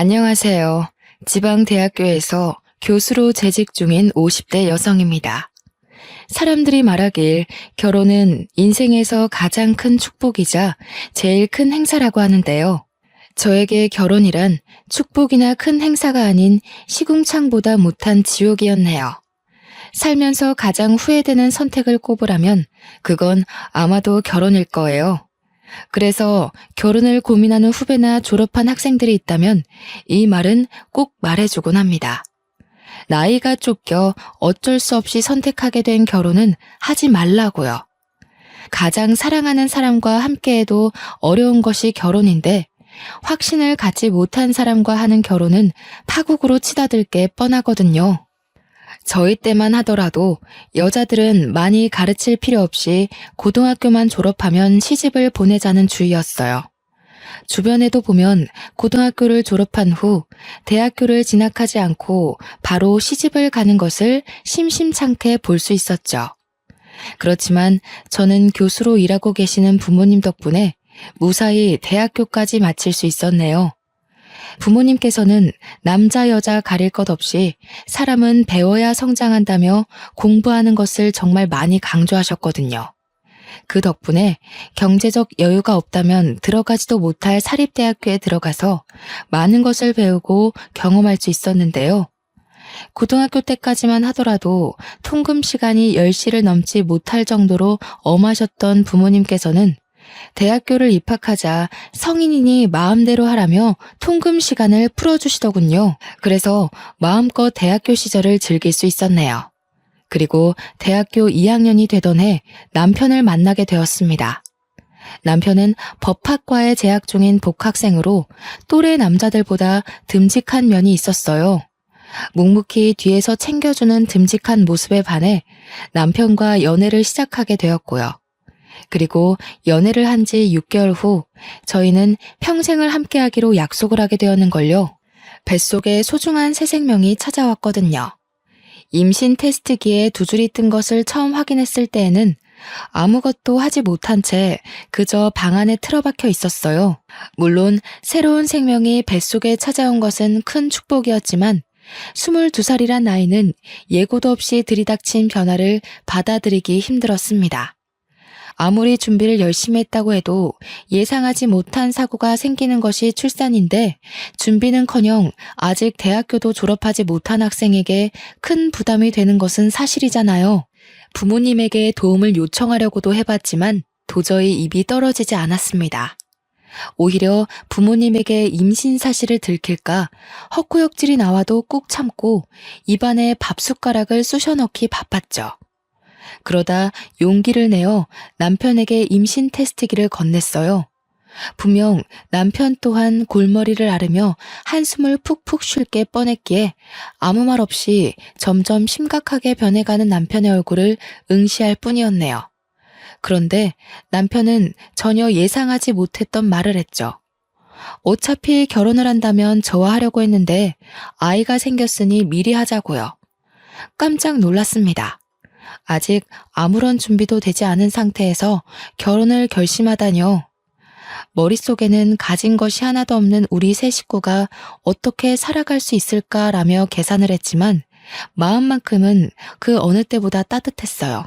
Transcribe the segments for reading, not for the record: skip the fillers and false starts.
안녕하세요. 지방대학교에서 교수로 재직 중인 50대 여성입니다. 사람들이 말하길 결혼은 인생에서 가장 큰 축복이자 제일 큰 행사라고 하는데요. 저에게 결혼이란 축복이나 큰 행사가 아닌 시궁창보다 못한 지옥이었네요. 살면서 가장 후회되는 선택을 꼽으라면 그건 아마도 결혼일 거예요. 그래서 결혼을 고민하는 후배나 졸업한 학생들이 있다면 이 말은 꼭 말해주곤 합니다. 나이가 쫓겨 어쩔 수 없이 선택하게 된 결혼은 하지 말라고요. 가장 사랑하는 사람과 함께해도 어려운 것이 결혼인데 확신을 갖지 못한 사람과 하는 결혼은 파국으로 치닫을 게 뻔하거든요. 저희 때만 하더라도 여자들은 많이 가르칠 필요 없이 고등학교만 졸업하면 시집을 보내자는 주의였어요. 주변에도 보면 고등학교를 졸업한 후 대학교를 진학하지 않고 바로 시집을 가는 것을 심심찮게 볼 수 있었죠. 그렇지만 저는 교수로 일하고 계시는 부모님 덕분에 무사히 대학교까지 마칠 수 있었네요. 부모님께서는 남자 여자 가릴 것 없이 사람은 배워야 성장한다며 공부하는 것을 정말 많이 강조하셨거든요. 그 덕분에 경제적 여유가 없다면 들어가지도 못할 사립대학교에 들어가서 많은 것을 배우고 경험할 수 있었는데요. 고등학교 때까지만 하더라도 통금 시간이 10시를 넘지 못할 정도로 엄하셨던 부모님께서는 대학교를 입학하자 성인이니 마음대로 하라며 통금 시간을 풀어주시더군요. 그래서 마음껏 대학교 시절을 즐길 수 있었네요. 그리고 대학교 2학년이 되던 해 남편을 만나게 되었습니다. 남편은 법학과에 재학 중인 복학생으로 또래 남자들보다 듬직한 면이 있었어요. 묵묵히 뒤에서 챙겨주는 듬직한 모습에 반해 남편과 연애를 시작하게 되었고요. 그리고 연애를 한 지 6개월 후 저희는 평생을 함께하기로 약속을 하게 되었는걸요. 뱃속에 소중한 새 생명이 찾아왔거든요. 임신 테스트기에 두 줄이 뜬 것을 처음 확인했을 때에는 아무것도 하지 못한 채 그저 방 안에 틀어박혀 있었어요. 물론 새로운 생명이 뱃속에 찾아온 것은 큰 축복이었지만 22살이란 나이는 예고도 없이 들이닥친 변화를 받아들이기 힘들었습니다. 아무리 준비를 열심히 했다고 해도 예상하지 못한 사고가 생기는 것이 출산인데 준비는커녕 아직 대학교도 졸업하지 못한 학생에게 큰 부담이 되는 것은 사실이잖아요. 부모님에게 도움을 요청하려고도 해봤지만 도저히 입이 떨어지지 않았습니다. 오히려 부모님에게 임신 사실을 들킬까 헛구역질이 나와도 꾹 참고 입안에 밥숟가락을 쑤셔 넣기 바빴죠. 그러다 용기를 내어 남편에게 임신 테스트기를 건넸어요. 분명 남편 또한 골머리를 앓으며 한숨을 푹푹 쉴 게 뻔했기에 아무 말 없이 점점 심각하게 변해가는 남편의 얼굴을 응시할 뿐이었네요. 그런데 남편은 전혀 예상하지 못했던 말을 했죠. 어차피 결혼을 한다면 저와 하려고 했는데 아이가 생겼으니 미리 하자고요. 깜짝 놀랐습니다. 아직 아무런 준비도 되지 않은 상태에서 결혼을 결심하다뇨. 머릿속에는 가진 것이 하나도 없는 우리 세 식구가 어떻게 살아갈 수 있을까라며 계산을 했지만 마음만큼은 그 어느 때보다 따뜻했어요.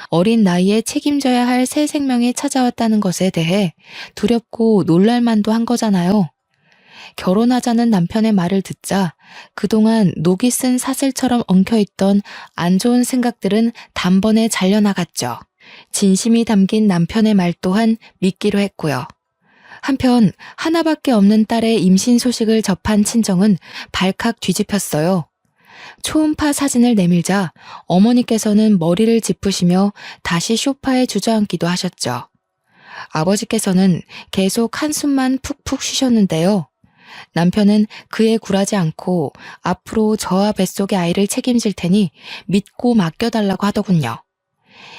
어린 나이에 책임져야 할 새 생명이 찾아왔다는 것에 대해 두렵고 놀랄만도 한 거잖아요. 결혼하자는 남편의 말을 듣자 그동안 녹이 쓴 사슬처럼 엉켜있던 안 좋은 생각들은 단번에 잘려나갔죠. 진심이 담긴 남편의 말 또한 믿기로 했고요. 한편 하나밖에 없는 딸의 임신 소식을 접한 친정은 발칵 뒤집혔어요. 초음파 사진을 내밀자 어머니께서는 머리를 짚으시며 다시 소파에 주저앉기도 하셨죠. 아버지께서는 계속 한숨만 푹푹 쉬셨는데요. 남편은 그에 굴하지 않고 앞으로 저와 뱃속의 아이를 책임질 테니 믿고 맡겨달라고 하더군요.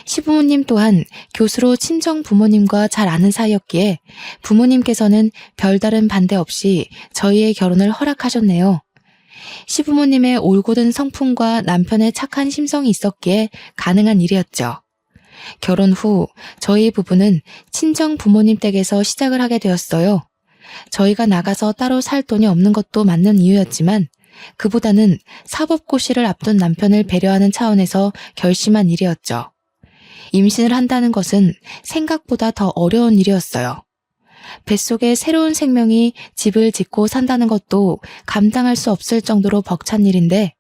시부모님 또한 교수로 친정 부모님과 잘 아는 사이였기에 부모님께서는 별다른 반대 없이 저희의 결혼을 허락하셨네요. 시부모님의 올곧은 성품과 남편의 착한 심성이 있었기에 가능한 일이었죠. 결혼 후 저희 부부는 친정 부모님 댁에서 시작을 하게 되었어요. 저희가 나가서 따로 살 돈이 없는 것도 맞는 이유였지만 그보다는 사법고시를 앞둔 남편을 배려하는 차원에서 결심한 일이었죠. 임신을 한다는 것은 생각보다 더 어려운 일이었어요. 뱃속에 새로운 생명이 집을 짓고 산다는 것도 감당할 수 없을 정도로 벅찬 일인데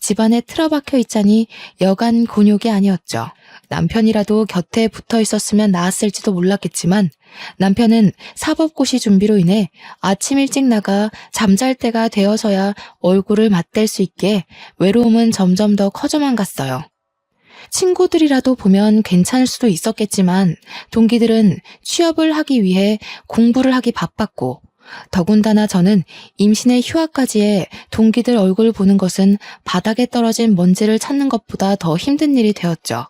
집안에 틀어박혀 있자니 여간 곤욕이 아니었죠. 남편이라도 곁에 붙어 있었으면 나았을지도 몰랐겠지만 남편은 사법고시 준비로 인해 아침 일찍 나가 잠잘 때가 되어서야 얼굴을 맞댈 수 있게 외로움은 점점 더 커져만 갔어요. 친구들이라도 보면 괜찮을 수도 있었겠지만 동기들은 취업을 하기 위해 공부를 하기 바빴고 더군다나 저는 임신의 휴학까지에 동기들 얼굴 보는 것은 바닥에 떨어진 먼지를 찾는 것보다 더 힘든 일이 되었죠.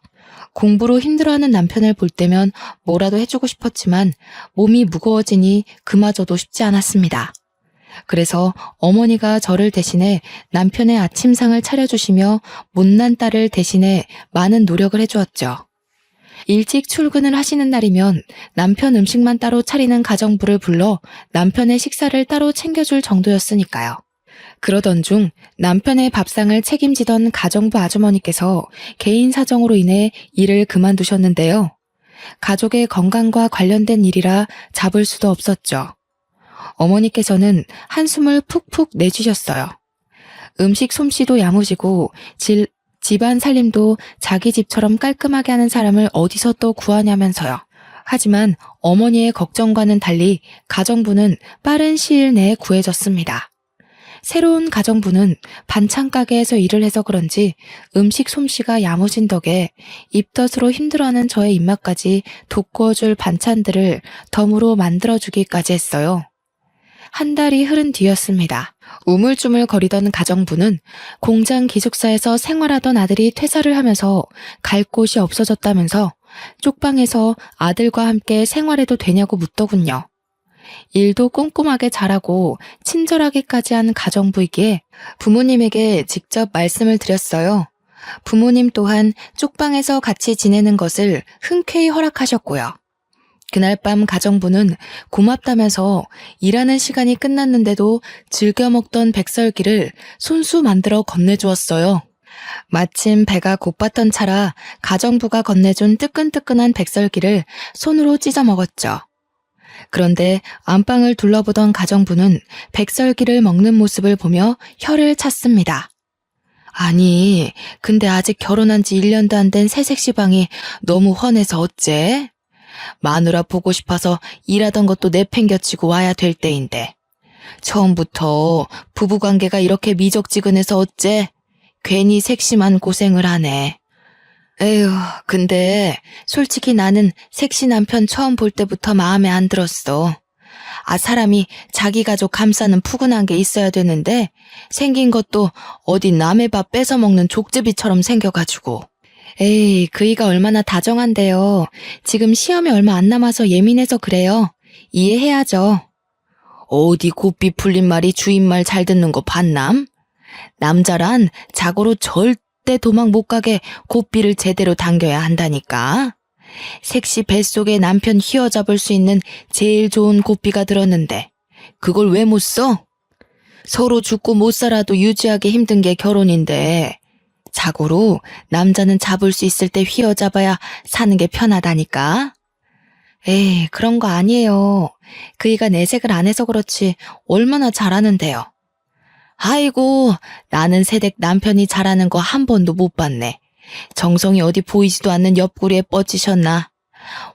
공부로 힘들어하는 남편을 볼 때면 뭐라도 해주고 싶었지만 몸이 무거워지니 그마저도 쉽지 않았습니다. 그래서 어머니가 저를 대신해 남편의 아침상을 차려주시며 못난 딸을 대신해 많은 노력을 해주었죠. 일찍 출근을 하시는 날이면 남편 음식만 따로 차리는 가정부를 불러 남편의 식사를 따로 챙겨줄 정도였으니까요. 그러던 중 남편의 밥상을 책임지던 가정부 아주머니께서 개인 사정으로 인해 일을 그만두셨는데요. 가족의 건강과 관련된 일이라 잡을 수도 없었죠. 어머니께서는 한숨을 푹푹 내쉬셨어요. 음식 솜씨도 야무지고 집안 살림도 자기 집처럼 깔끔하게 하는 사람을 어디서 또 구하냐면서요. 하지만 어머니의 걱정과는 달리 가정부는 빠른 시일 내에 구해졌습니다. 새로운 가정부는 반찬 가게에서 일을 해서 그런지 음식 솜씨가 야무진 덕에 입덧으로 힘들어하는 저의 입맛까지 돋구어줄 반찬들을 덤으로 만들어주기까지 했어요. 한 달이 흐른 뒤였습니다. 우물쭈물 거리던 가정부는 공장 기숙사에서 생활하던 아들이 퇴사를 하면서 갈 곳이 없어졌다면서 쪽방에서 아들과 함께 생활해도 되냐고 묻더군요. 일도 꼼꼼하게 잘하고 친절하게까지 한 가정부이기에 부모님에게 직접 말씀을 드렸어요. 부모님 또한 쪽방에서 같이 지내는 것을 흔쾌히 허락하셨고요. 그날 밤 가정부는 고맙다면서 일하는 시간이 끝났는데도 즐겨 먹던 백설기를 손수 만들어 건네주었어요. 마침 배가 고팠던 차라 가정부가 건네준 뜨끈뜨끈한 백설기를 손으로 찢어 먹었죠. 그런데 안방을 둘러보던 가정부는 백설기를 먹는 모습을 보며 혀를 찼습니다. 아니, 근데 아직 결혼한 지 1년도 안 된 새색시방이 너무 훤해서 어째? 마누라 보고 싶어서 일하던 것도 내팽겨치고 와야 될 때인데 처음부터 부부관계가 이렇게 미적지근해서 어째? 괜히 색심한 고생을 하네. 에휴, 근데 솔직히 나는 색시 남편 처음 볼 때부터 마음에 안 들었어. 사람이 자기 가족 감싸는 푸근한 게 있어야 되는데 생긴 것도 어디 남의 밥 뺏어 먹는 족제비처럼 생겨가지고. 에이, 그이가 얼마나 다정한데요. 지금 시험이 얼마 안 남아서 예민해서 그래요. 이해해야죠. 어디 곱비 풀린 말이 주인 말 잘 듣는 거 봤남? 남자란 자고로 절대 도망 못 가게 곱비를 제대로 당겨야 한다니까. 색시 뱃속에 남편 휘어잡을 수 있는 제일 좋은 곱비가 들었는데 그걸 왜 못 써? 서로 죽고 못 살아도 유지하기 힘든 게 결혼인데 자고로 남자는 잡을 수 있을 때 휘어잡아야 사는 게 편하다니까. 에이, 그런 거 아니에요. 그이가 내색을 안 해서 그렇지 얼마나 잘하는데요. 아이고, 나는 새댁 남편이 잘하는 거 한 번도 못 봤네. 정성이 어디 보이지도 않는 옆구리에 뻗치셨나.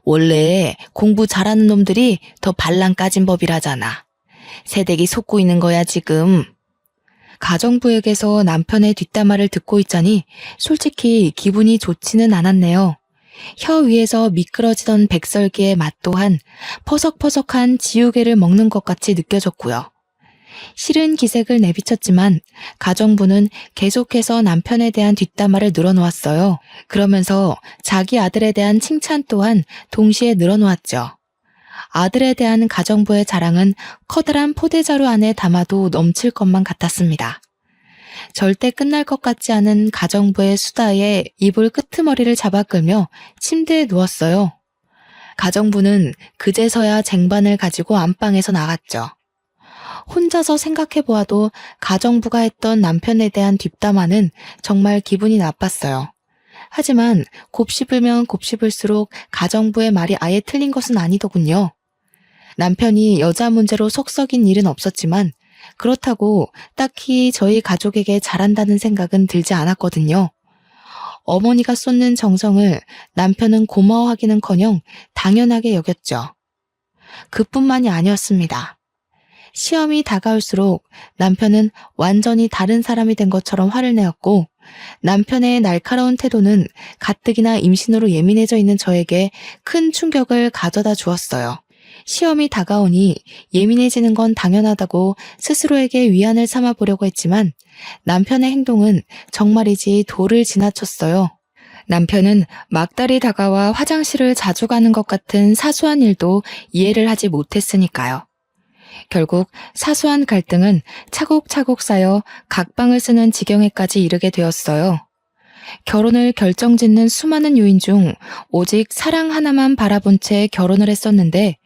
원래 공부 잘하는 놈들이 더 발랑 까진 법이라잖아. 새댁이 속고 있는 거야 지금. 가정부에게서 남편의 뒷담화를 듣고 있자니 솔직히 기분이 좋지는 않았네요. 혀 위에서 미끄러지던 백설기의 맛 또한 퍼석퍼석한 지우개를 먹는 것 같이 느껴졌고요. 싫은 기색을 내비쳤지만 가정부는 계속해서 남편에 대한 뒷담화를 늘어놓았어요. 그러면서 자기 아들에 대한 칭찬 또한 동시에 늘어놓았죠. 아들에 대한 가정부의 자랑은 커다란 포대자루 안에 담아도 넘칠 것만 같았습니다. 절대 끝날 것 같지 않은 가정부의 수다에 이불 끄트머리를 잡아 끌며 침대에 누웠어요. 가정부는 그제서야 쟁반을 가지고 안방에서 나갔죠. 혼자서 생각해보아도 가정부가 했던 남편에 대한 뒷담화는 정말 기분이 나빴어요. 하지만 곱씹으면 곱씹을수록 가정부의 말이 아예 틀린 것은 아니더군요. 남편이 여자 문제로 속 썩인 일은 없었지만 그렇다고 딱히 저희 가족에게 잘한다는 생각은 들지 않았거든요. 어머니가 쏟는 정성을 남편은 고마워하기는커녕 당연하게 여겼죠. 그뿐만이 아니었습니다. 시험이 다가올수록 남편은 완전히 다른 사람이 된 것처럼 화를 내었고 남편의 날카로운 태도는 가뜩이나 임신으로 예민해져 있는 저에게 큰 충격을 가져다 주었어요. 시험이 다가오니 예민해지는 건 당연하다고 스스로에게 위안을 삼아 보려고 했지만 남편의 행동은 정말이지 도를 지나쳤어요. 남편은 막달이 다가와 화장실을 자주 가는 것 같은 사소한 일도 이해를 하지 못했으니까요. 결국 사소한 갈등은 차곡차곡 쌓여 각방을 쓰는 지경에까지 이르게 되었어요. 결혼을 결정짓는 수많은 요인 중 오직 사랑 하나만 바라본 채 결혼을 했었는데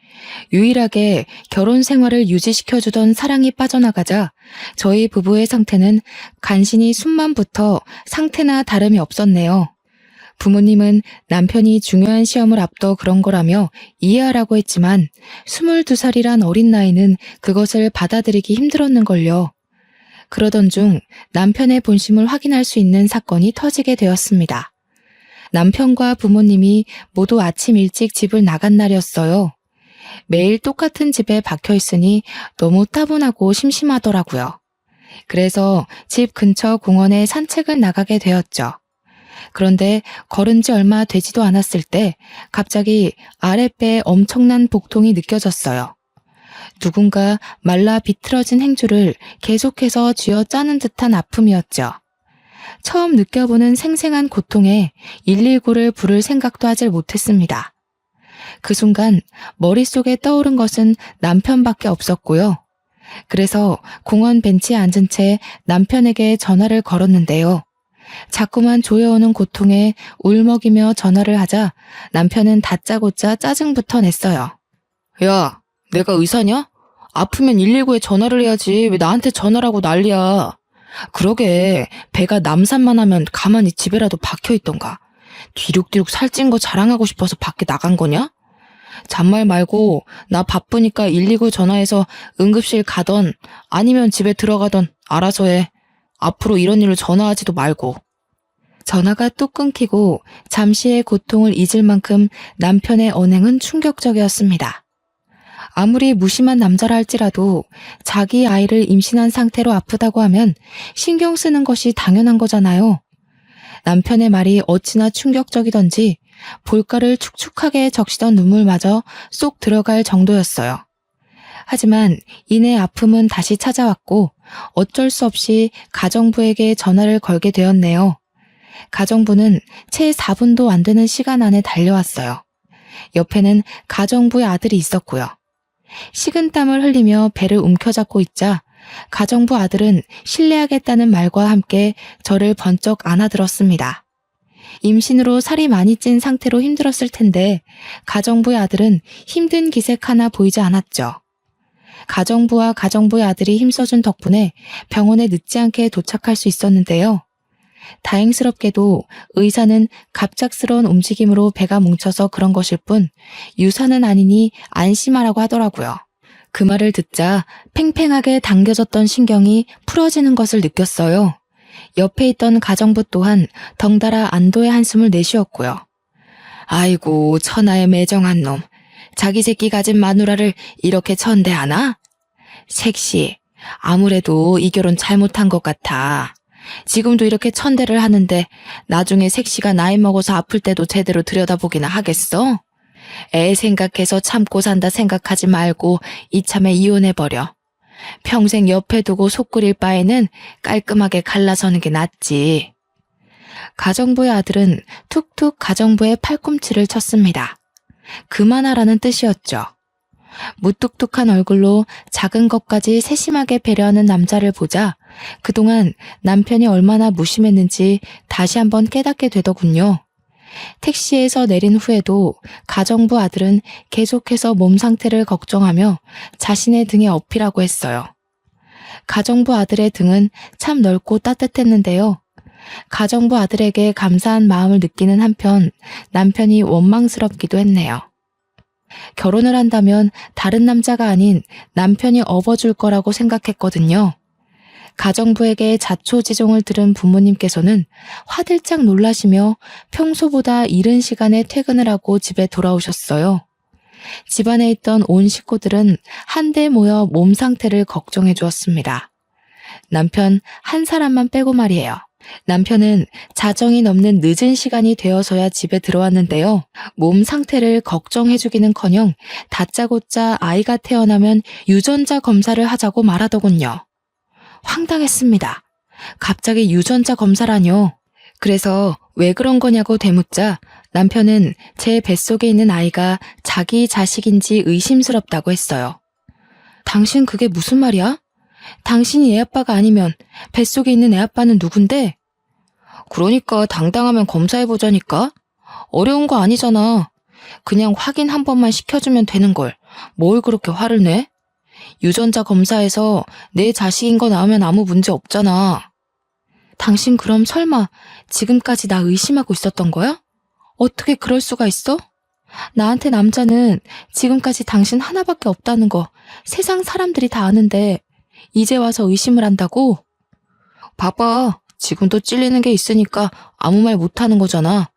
유일하게 결혼 생활을 유지시켜주던 사랑이 빠져나가자 저희 부부의 상태는 간신히 숨만 붙어 상태나 다름이 없었네요. 부모님은 남편이 중요한 시험을 앞둬 그런 거라며 이해하라고 했지만 22살이란 어린 나이는 그것을 받아들이기 힘들었는걸요. 그러던 중 남편의 본심을 확인할 수 있는 사건이 터지게 되었습니다. 남편과 부모님이 모두 아침 일찍 집을 나간 날이었어요. 매일 똑같은 집에 박혀 있으니 너무 따분하고 심심하더라고요. 그래서 집 근처 공원에 산책을 나가게 되었죠. 그런데 걸은 지 얼마 되지도 않았을 때 갑자기 아랫배에 엄청난 복통이 느껴졌어요. 누군가 말라 비틀어진 행주를 계속해서 쥐어짜는 듯한 아픔이었죠. 처음 느껴보는 생생한 고통에 119를 부를 생각도 하질 못했습니다. 그 순간 머릿속에 떠오른 것은 남편밖에 없었고요. 그래서 공원 벤치에 앉은 채 남편에게 전화를 걸었는데요. 자꾸만 조여오는 고통에 울먹이며 전화를 하자 남편은 다짜고짜 짜증부터 냈어요. 야, 내가 의사냐? 아프면 119에 전화를 해야지 왜 나한테 전화를 하고 난리야. 그러게 배가 남산만 하면 가만히 집에라도 박혀있던가. 뒤룩뒤룩 살찐 거 자랑하고 싶어서 밖에 나간 거냐? 잔말 말고 나 바쁘니까 119 전화해서 응급실 가던 아니면 집에 들어가던 알아서 해. 앞으로 이런 일을 전화하지도 말고. 전화가 뚝 끊기고 잠시의 고통을 잊을 만큼 남편의 언행은 충격적이었습니다. 아무리 무심한 남자라 할지라도 자기 아이를 임신한 상태로 아프다고 하면 신경 쓰는 것이 당연한 거잖아요. 남편의 말이 어찌나 충격적이던지 볼가를 축축하게 적시던 눈물마저 쏙 들어갈 정도였어요. 하지만 이내 아픔은 다시 찾아왔고 어쩔 수 없이 가정부에게 전화를 걸게 되었네요. 가정부는 채 4분도 안 되는 시간 안에 달려왔어요. 옆에는 가정부의 아들이 있었고요. 식은땀을 흘리며 배를 움켜잡고 있자 가정부 아들은 실례하겠다는 말과 함께 저를 번쩍 안아들었습니다. 임신으로 살이 많이 찐 상태로 힘들었을 텐데 가정부의 아들은 힘든 기색 하나 보이지 않았죠. 가정부와 가정부의 아들이 힘써준 덕분에 병원에 늦지 않게 도착할 수 있었는데요. 다행스럽게도 의사는 갑작스러운 움직임으로 배가 뭉쳐서 그런 것일 뿐 유산은 아니니 안심하라고 하더라고요. 그 말을 듣자 팽팽하게 당겨졌던 신경이 풀어지는 것을 느꼈어요. 옆에 있던 가정부 또한 덩달아 안도의 한숨을 내쉬었고요. 아이고 천하의 매정한 놈. 자기 새끼 가진 마누라를 이렇게 천대하나? 색시, 아무래도 이 결혼 잘못한 것 같아. 지금도 이렇게 천대를 하는데 나중에 색시가 나이 먹어서 아플 때도 제대로 들여다보기나 하겠어? 애 생각해서 참고 산다 생각하지 말고 이참에 이혼해버려. 평생 옆에 두고 속 끓일 바에는 깔끔하게 갈라서는 게 낫지. 가정부의 아들은 툭툭 가정부의 팔꿈치를 쳤습니다. 그만하라는 뜻이었죠. 무뚝뚝한 얼굴로 작은 것까지 세심하게 배려하는 남자를 보자 그동안 남편이 얼마나 무심했는지 다시 한번 깨닫게 되더군요. 택시에서 내린 후에도 가정부 아들은 계속해서 몸 상태를 걱정하며 자신의 등에 업히라고 했어요. 가정부 아들의 등은 참 넓고 따뜻했는데요. 가정부 아들에게 감사한 마음을 느끼는 한편 남편이 원망스럽기도 했네요. 결혼을 한다면 다른 남자가 아닌 남편이 업어줄 거라고 생각했거든요. 가정부에게 자초지종을 들은 부모님께서는 화들짝 놀라시며 평소보다 이른 시간에 퇴근을 하고 집에 돌아오셨어요. 집안에 있던 온 식구들은 한데 모여 몸 상태를 걱정해 주었습니다. 남편 한 사람만 빼고 말이에요. 남편은 자정이 넘는 늦은 시간이 되어서야 집에 들어왔는데요. 몸 상태를 걱정해주기는커녕 다짜고짜 아이가 태어나면 유전자 검사를 하자고 말하더군요. 황당했습니다. 갑자기 유전자 검사라뇨. 그래서 왜 그런 거냐고 되묻자 남편은 제 뱃속에 있는 아이가 자기 자식인지 의심스럽다고 했어요. 당신 그게 무슨 말이야? 당신이 애 아빠가 아니면 뱃속에 있는 애 아빠는 누군데? 그러니까 당당하면 검사해보자니까. 어려운 거 아니잖아. 그냥 확인 한 번만 시켜주면 되는 걸. 뭘 그렇게 화를 내? 유전자 검사에서 내 자식인 거 나오면 아무 문제 없잖아. 당신 그럼 설마 지금까지 나 의심하고 있었던 거야? 어떻게 그럴 수가 있어? 나한테 남자는 지금까지 당신 하나밖에 없다는 거 세상 사람들이 다 아는데 이제 와서 의심을 한다고? 봐봐. 지금도 찔리는 게 있으니까 아무 말 못하는 거잖아.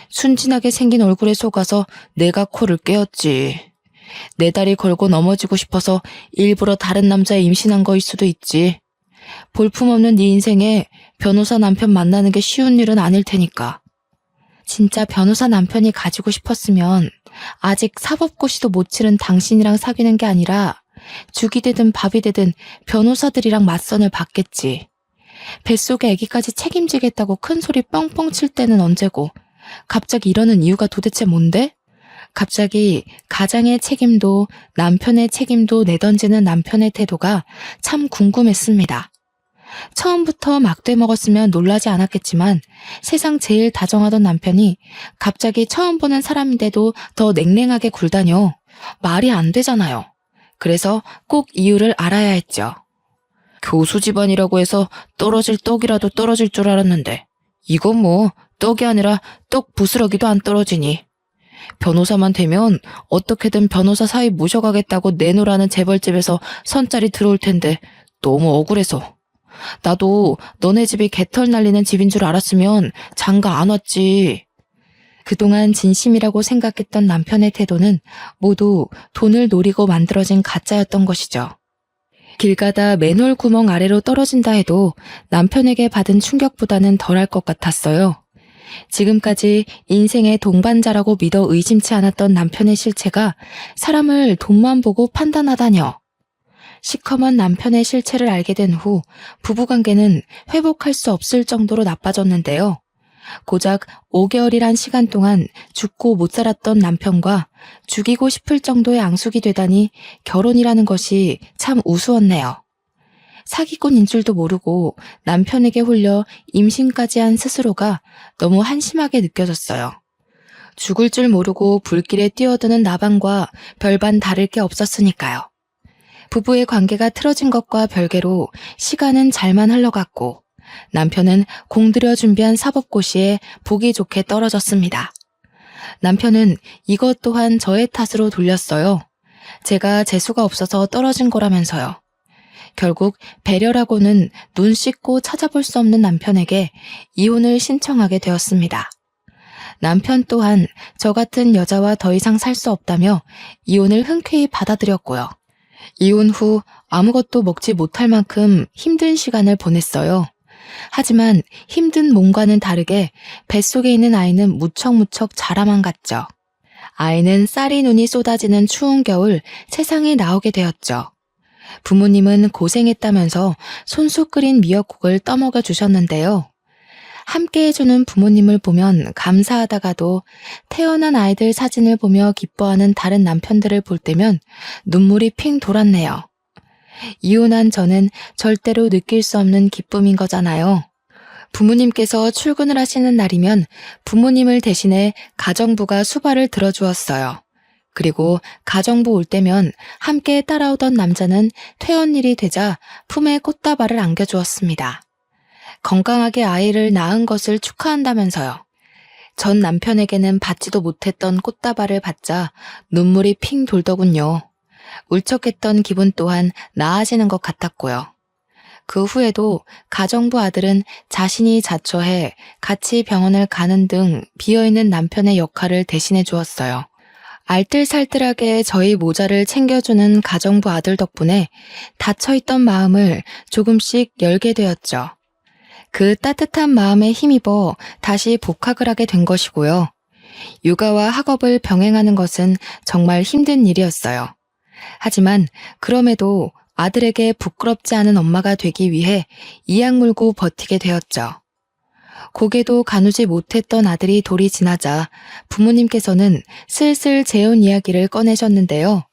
순진하게 생긴 얼굴에 속아서 내가 코를 꿰었지. 내 다리 걸고 넘어지고 싶어서 일부러 다른 남자에 임신한 거일 수도 있지. 볼품없는 네 인생에 변호사 남편 만나는 게 쉬운 일은 아닐 테니까. 진짜 변호사 남편이 가지고 싶었으면 아직 사법고시도 못 치른 당신이랑 사귀는 게 아니라 죽이 되든 밥이 되든 변호사들이랑 맞선을 받겠지. 뱃속에 아기까지 책임지겠다고 큰 소리 뻥뻥 칠 때는 언제고 갑자기 이러는 이유가 도대체 뭔데? 갑자기 가장의 책임도 남편의 책임도 내던지는 남편의 태도가 참 궁금했습니다. 처음부터 막대 먹었으면 놀라지 않았겠지만 세상 제일 다정하던 남편이 갑자기 처음 보는 사람인데도 더 냉랭하게 굴다뇨. 말이 안 되잖아요. 그래서 꼭 이유를 알아야 했죠. 교수 집안이라고 해서 떨어질 떡이라도 떨어질 줄 알았는데 이건 뭐 떡이 아니라 떡 부스러기도 안 떨어지니. 변호사만 되면 어떻게든 변호사 사위 모셔가겠다고 내놓으라는 재벌집에서 선짜리 들어올 텐데 너무 억울해서. 나도 너네 집이 개털 날리는 집인 줄 알았으면 장가 안 왔지. 그동안 진심이라고 생각했던 남편의 태도는 모두 돈을 노리고 만들어진 가짜였던 것이죠. 길 가다 맨홀 구멍 아래로 떨어진다 해도 남편에게 받은 충격보다는 덜할 것 같았어요. 지금까지 인생의 동반자라고 믿어 의심치 않았던 남편의 실체가 사람을 돈만 보고 판단하다뇨. 시커먼 남편의 실체를 알게 된 후 부부관계는 회복할 수 없을 정도로 나빠졌는데요. 고작 5개월이란 시간 동안 죽고 못 살았던 남편과 죽이고 싶을 정도의 앙숙이 되다니 결혼이라는 것이 참 우스웠네요. 사기꾼인 줄도 모르고 남편에게 홀려 임신까지 한 스스로가 너무 한심하게 느껴졌어요. 죽을 줄 모르고 불길에 뛰어드는 나방과 별반 다를 게 없었으니까요. 부부의 관계가 틀어진 것과 별개로 시간은 잘만 흘러갔고 남편은 공들여 준비한 사법고시에 보기 좋게 떨어졌습니다. 남편은 이것 또한 저의 탓으로 돌렸어요. 제가 재수가 없어서 떨어진 거라면서요. 결국 배려라고는 눈 씻고 찾아볼 수 없는 남편에게 이혼을 신청하게 되었습니다. 남편 또한 저 같은 여자와 더 이상 살 수 없다며 이혼을 흔쾌히 받아들였고요. 이혼 후 아무것도 먹지 못할 만큼 힘든 시간을 보냈어요. 하지만 힘든 몸과는 다르게 뱃속에 있는 아이는 무척무척 자라만 갔죠. 아이는 쌀이 눈이 쏟아지는 추운 겨울 세상에 나오게 되었죠. 부모님은 고생했다면서 손수 끓인 미역국을 떠먹여 주셨는데요. 함께 해주는 부모님을 보면 감사하다가도 태어난 아이들 사진을 보며 기뻐하는 다른 남편들을 볼 때면 눈물이 핑 돌았네요. 이혼한 저는 절대로 느낄 수 없는 기쁨인 거잖아요. 부모님께서 출근을 하시는 날이면 부모님을 대신해 가정부가 수발을 들어주었어요. 그리고 가정부 올 때면 함께 따라오던 남자는 퇴원일이 되자 품에 꽃다발을 안겨주었습니다. 건강하게 아이를 낳은 것을 축하한다면서요. 전 남편에게는 받지도 못했던 꽃다발을 받자 눈물이 핑 돌더군요. 울적했던 기분 또한 나아지는 것 같았고요. 그 후에도 가정부 아들은 자신이 자처해 같이 병원을 가는 등 비어있는 남편의 역할을 대신해 주었어요. 알뜰살뜰하게 저희 모자를 챙겨주는 가정부 아들 덕분에 닫혀있던 마음을 조금씩 열게 되었죠. 그 따뜻한 마음에 힘입어 다시 복학을 하게 된 것이고요. 육아와 학업을 병행하는 것은 정말 힘든 일이었어요. 하지만 그럼에도 아들에게 부끄럽지 않은 엄마가 되기 위해 이악 물고 버티게 되었죠. 고개도 가누지 못했던 아들이 돌이 지나자 부모님께서는 슬슬 재혼 이야기를 꺼내셨는데요.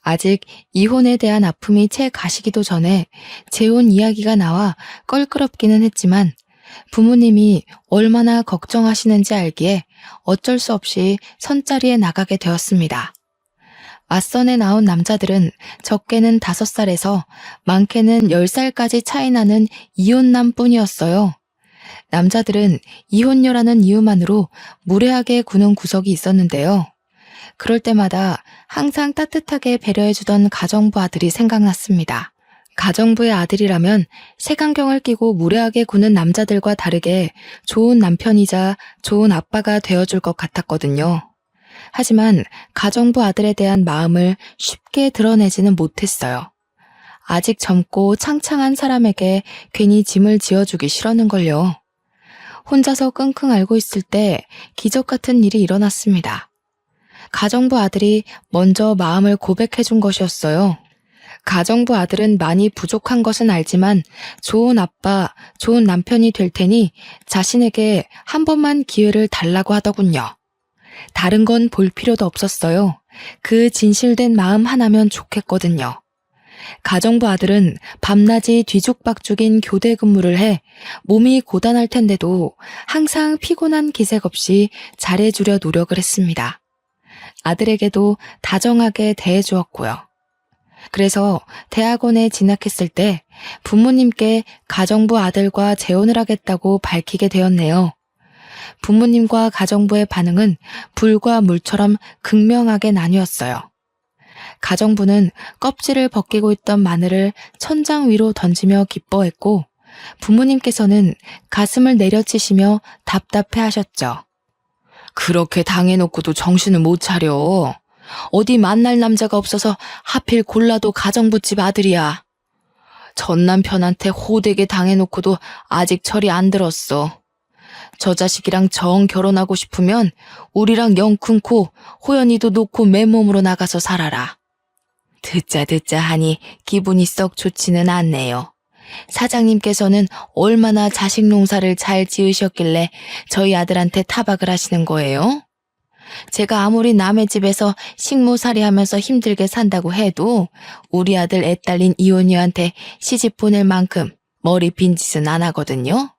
아직 이혼에 대한 아픔이 채 가시기도 전에 재혼 이야기가 나와 껄끄럽기는 했지만 부모님이 얼마나 걱정하시는지 알기에 어쩔 수 없이 선자리에 나가게 되었습니다. 맞선에 나온 남자들은 적게는 5살에서 많게는 10살까지 차이 나는 이혼남 뿐이었어요. 남자들은 이혼녀라는 이유만으로 무례하게 구는 구석이 있었는데요. 그럴 때마다 항상 따뜻하게 배려해주던 가정부 아들이 생각났습니다. 가정부의 아들이라면 색안경을 끼고 무례하게 구는 남자들과 다르게 좋은 남편이자 좋은 아빠가 되어줄 것 같았거든요. 하지만 가정부 아들에 대한 마음을 쉽게 드러내지는 못했어요. 아직 젊고 창창한 사람에게 괜히 짐을 지어주기 싫었는걸요. 혼자서 끙끙 앓고 있을 때 기적 같은 일이 일어났습니다. 가정부 아들이 먼저 마음을 고백해준 것이었어요. 가정부 아들은 많이 부족한 것은 알지만 좋은 아빠, 좋은 남편이 될 테니 자신에게 한 번만 기회를 달라고 하더군요. 다른 건 볼 필요도 없었어요. 그 진실된 마음 하나면 좋겠거든요. 가정부 아들은 밤낮이 뒤죽박죽인 교대 근무를 해 몸이 고단할 텐데도 항상 피곤한 기색 없이 잘해주려 노력을 했습니다. 아들에게도 다정하게 대해주었고요. 그래서 대학원에 진학했을 때 부모님께 가정부 아들과 재혼을 하겠다고 밝히게 되었네요. 부모님과 가정부의 반응은 불과 물처럼 극명하게 나뉘었어요. 가정부는 껍질을 벗기고 있던 마늘을 천장 위로 던지며 기뻐했고 부모님께서는 가슴을 내려치시며 답답해 하셨죠. 그렇게 당해놓고도 정신을 못 차려. 어디 만날 남자가 없어서 하필 골라도 가정부집 아들이야. 전 남편한테 호되게 당해놓고도 아직 철이 안 들었어. 저 자식이랑 정 결혼하고 싶으면 우리랑 영 끊고 호연이도 놓고 맨몸으로 나가서 살아라. 듣자 하니 기분이 썩 좋지는 않네요. 사장님께서는 얼마나 자식 농사를 잘 지으셨길래 저희 아들한테 타박을 하시는 거예요? 제가 아무리 남의 집에서 식모살이 하면서 힘들게 산다고 해도 우리 아들 애 딸린 이혼녀한테 시집 보낼 만큼 머리 빈 짓은 안 하거든요.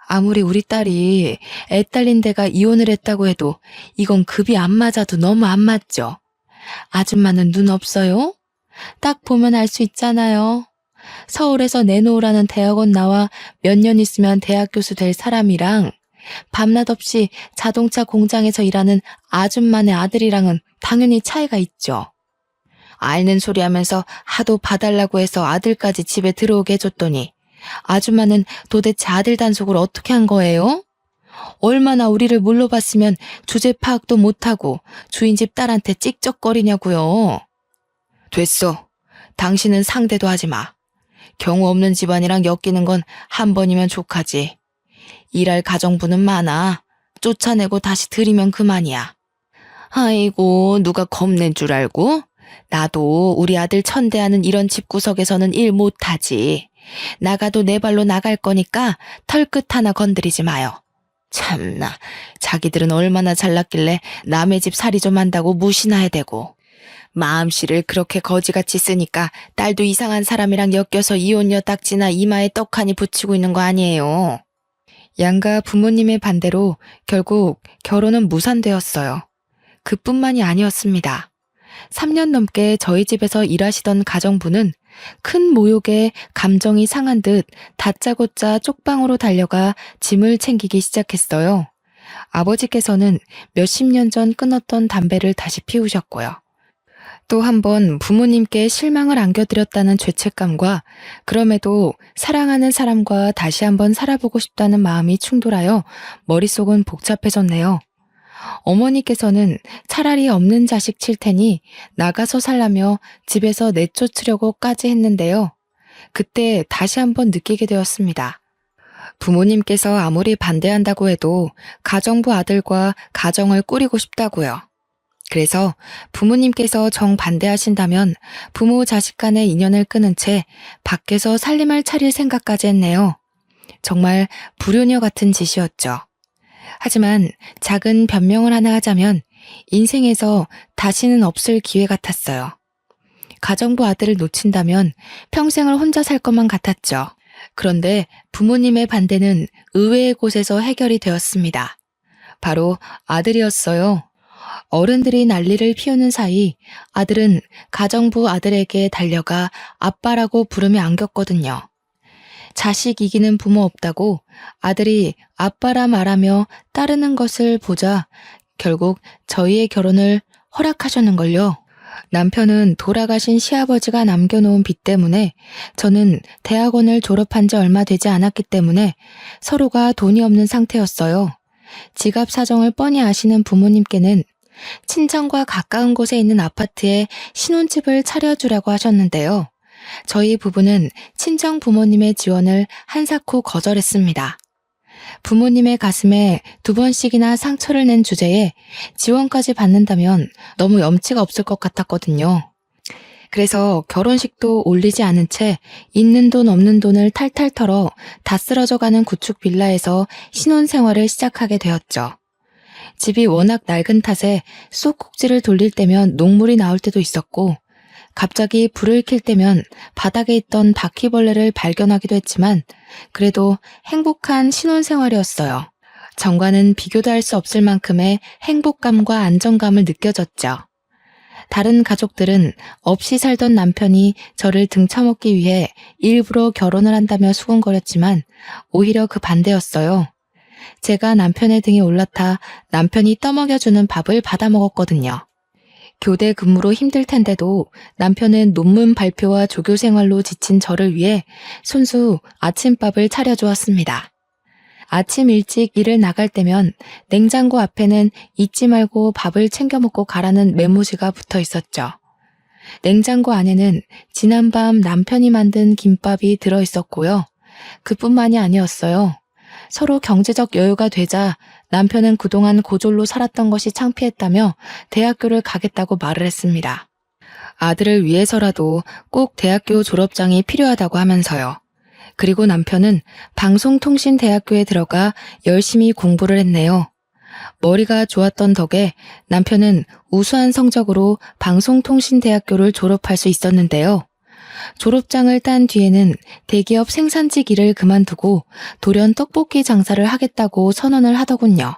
아무리 우리 딸이 애 딸린 데가 이혼을 했다고 해도 이건 급이 안 맞아도 너무 안 맞죠. 아줌마는 눈 없어요? 딱 보면 알 수 있잖아요. 서울에서 내놓으라는 대학원 나와 몇 년 있으면 대학 교수 될 사람이랑 밤낮 없이 자동차 공장에서 일하는 아줌마네 아들이랑은 당연히 차이가 있죠. 앓는 소리 하면서 하도 봐달라고 해서 아들까지 집에 들어오게 해줬더니 아줌마는 도대체 아들 단속을 어떻게 한 거예요? 얼마나 우리를 물러봤으면 주제 파악도 못하고 주인집 딸한테 찍적거리냐고요. 됐어. 당신은 상대도 하지 마. 경우 없는 집안이랑 엮이는 건 한 번이면 족하지. 일할 가정부는 많아. 쫓아내고 다시 들이면 그만이야. 아이고, 누가 겁낸 줄 알고? 나도 우리 아들 천대하는 이런 집구석에서는 일 못하지. 나가도 내 발로 나갈 거니까 털끝 하나 건드리지 마요. 참나, 자기들은 얼마나 잘났길래 남의 집 살이 좀 한다고 무시나 해대고. 마음씨를 그렇게 거지같이 쓰니까 딸도 이상한 사람이랑 엮여서 이혼녀 딱지나 이마에 떡하니 붙이고 있는 거 아니에요. 양가 부모님의 반대로 결국 결혼은 무산되었어요. 그뿐만이 아니었습니다. 3년 넘게 저희 집에서 일하시던 가정부는 큰 모욕에 감정이 상한 듯 다짜고짜 쪽방으로 달려가 짐을 챙기기 시작했어요. 아버지께서는 몇십 년 전 끊었던 담배를 다시 피우셨고요. 또 한 번 부모님께 실망을 안겨드렸다는 죄책감과 그럼에도 사랑하는 사람과 다시 한번 살아보고 싶다는 마음이 충돌하여 머릿속은 복잡해졌네요. 어머니께서는 차라리 없는 자식 칠 테니 나가서 살라며 집에서 내쫓으려고까지 했는데요. 그때 다시 한번 느끼게 되었습니다. 부모님께서 아무리 반대한다고 해도 가정부 아들과 가정을 꾸리고 싶다고요. 그래서 부모님께서 정반대하신다면 부모 자식 간의 인연을 끊은 채 밖에서 살림을 차릴 생각까지 했네요. 정말 불효녀 같은 짓이었죠. 하지만 작은 변명을 하나 하자면 인생에서 다시는 없을 기회 같았어요. 가정부 아들을 놓친다면 평생을 혼자 살 것만 같았죠. 그런데 부모님의 반대는 의외의 곳에서 해결이 되었습니다. 바로 아들이었어요. 어른들이 난리를 피우는 사이 아들은 가정부 아들에게 달려가 아빠라고 부르며 안겼거든요. 자식 이기는 부모 없다고 아들이 아빠라 말하며 따르는 것을 보자 결국 저희의 결혼을 허락하셨는걸요. 남편은 돌아가신 시아버지가 남겨놓은 빚 때문에 저는 대학원을 졸업한 지 얼마 되지 않았기 때문에 서로가 돈이 없는 상태였어요. 지갑 사정을 뻔히 아시는 부모님께는 친정과 가까운 곳에 있는 아파트에 신혼집을 차려주라고 하셨는데요. 저희 부부는 친정 부모님의 지원을 한사코 거절했습니다. 부모님의 가슴에 2번씩이나 상처를 낸 주제에 지원까지 받는다면 너무 염치가 없을 것 같았거든요. 그래서 결혼식도 올리지 않은 채 있는 돈 없는 돈을 탈탈 털어 다 쓰러져가는 구축 빌라에서 신혼생활을 시작하게 되었죠. 집이 워낙 낡은 탓에 쑥꼭지를 돌릴 때면 녹물이 나올 때도 있었고 갑자기 불을 켤 때면 바닥에 있던 바퀴벌레를 발견하기도 했지만 그래도 행복한 신혼생활이었어요. 전과는 비교도 할 수 없을 만큼의 행복감과 안정감을 느껴졌죠. 다른 가족들은 없이 살던 남편이 저를 등쳐먹기 위해 일부러 결혼을 한다며 수군거렸지만 오히려 그 반대였어요. 제가 남편의 등에 올라타 남편이 떠먹여주는 밥을 받아 먹었거든요. 교대 근무로 힘들 텐데도 남편은 논문 발표와 조교 생활로 지친 저를 위해 손수 아침밥을 차려주었습니다. 아침 일찍 일을 나갈 때면 냉장고 앞에는 잊지 말고 밥을 챙겨 먹고 가라는 메모지가 붙어 있었죠. 냉장고 안에는 지난밤 남편이 만든 김밥이 들어 있었고요. 그뿐만이 아니었어요. 서로 경제적 여유가 되자 남편은 그동안 고졸로 살았던 것이 창피했다며 대학교를 가겠다고 말을 했습니다. 아들을 위해서라도 꼭 대학교 졸업장이 필요하다고 하면서요. 그리고 남편은 방송통신대학교에 들어가 열심히 공부를 했네요. 머리가 좋았던 덕에 남편은 우수한 성적으로 방송통신대학교를 졸업할 수 있었는데요. 졸업장을 딴 뒤에는 대기업 생산직 일을 그만두고 돌연 떡볶이 장사를 하겠다고 선언을 하더군요.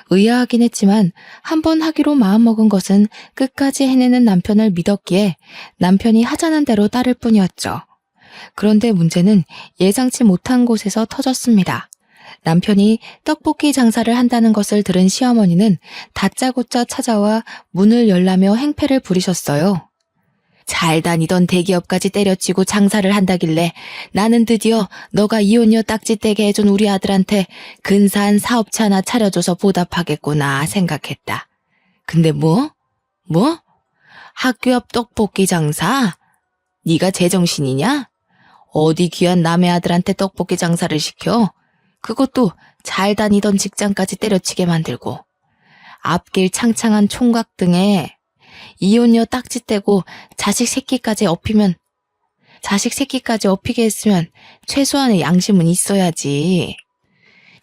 의아하긴 했지만 한번 하기로 마음먹은 것은 끝까지 해내는 남편을 믿었기에 남편이 하자는 대로 따를 뿐이었죠. 그런데 문제는 예상치 못한 곳에서 터졌습니다. 남편이 떡볶이 장사를 한다는 것을 들은 시어머니는 다짜고짜 찾아와 문을 열라며 행패를 부리셨어요. 잘 다니던 대기업까지 때려치고 장사를 한다길래 나는 드디어 너가 이혼녀 딱지 떼게 해준 우리 아들한테 근사한 사업체 하나 차려줘서 보답하겠구나 생각했다. 근데 뭐? 학교 앞 떡볶이 장사? 네가 제정신이냐? 어디 귀한 남의 아들한테 떡볶이 장사를 시켜? 그것도 잘 다니던 직장까지 때려치게 만들고 앞길 창창한 총각 등에 이혼녀 딱지 떼고 자식 새끼까지 업히게 했으면 최소한의 양심은 있어야지.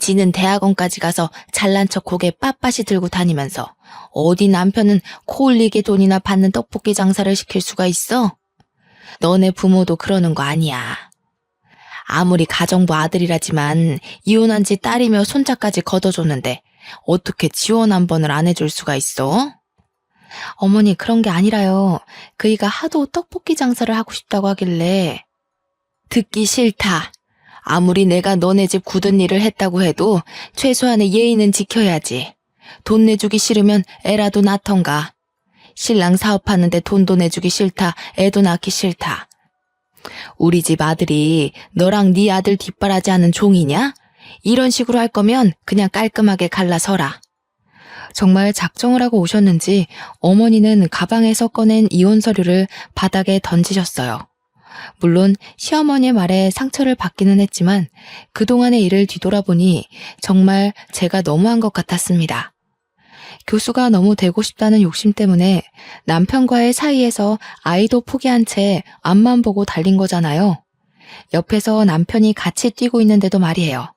지는 대학원까지 가서 잘난 척 고개 빳빳이 들고 다니면서 어디 남편은 코 흘리게 돈이나 받는 떡볶이 장사를 시킬 수가 있어? 너네 부모도 그러는 거 아니야. 아무리 가정부 아들이라지만 이혼한 지 딸이며 손자까지 걷어줬는데 어떻게 지원 한 번을 안 해줄 수가 있어? 어머니 그런 게 아니라요. 그이가 하도 떡볶이 장사를 하고 싶다고 하길래. 듣기 싫다. 아무리 내가 너네 집 굳은 일을 했다고 해도 최소한의 예의는 지켜야지. 돈 내주기 싫으면 애라도 낳던가. 신랑 사업하는데 돈도 내주기 싫다. 애도 낳기 싫다. 우리 집 아들이 너랑 네 아들 뒷바라지 하는 종이냐? 이런 식으로 할 거면 그냥 깔끔하게 갈라서라. 정말 작정을 하고 오셨는지 어머니는 가방에서 꺼낸 이혼 서류를 바닥에 던지셨어요. 물론 시어머니의 말에 상처를 받기는 했지만 그동안의 일을 뒤돌아보니 정말 제가 너무한 것 같았습니다. 교수가 너무 되고 싶다는 욕심 때문에 남편과의 사이에서 아이도 포기한 채 앞만 보고 달린 거잖아요. 옆에서 남편이 같이 뛰고 있는데도 말이에요.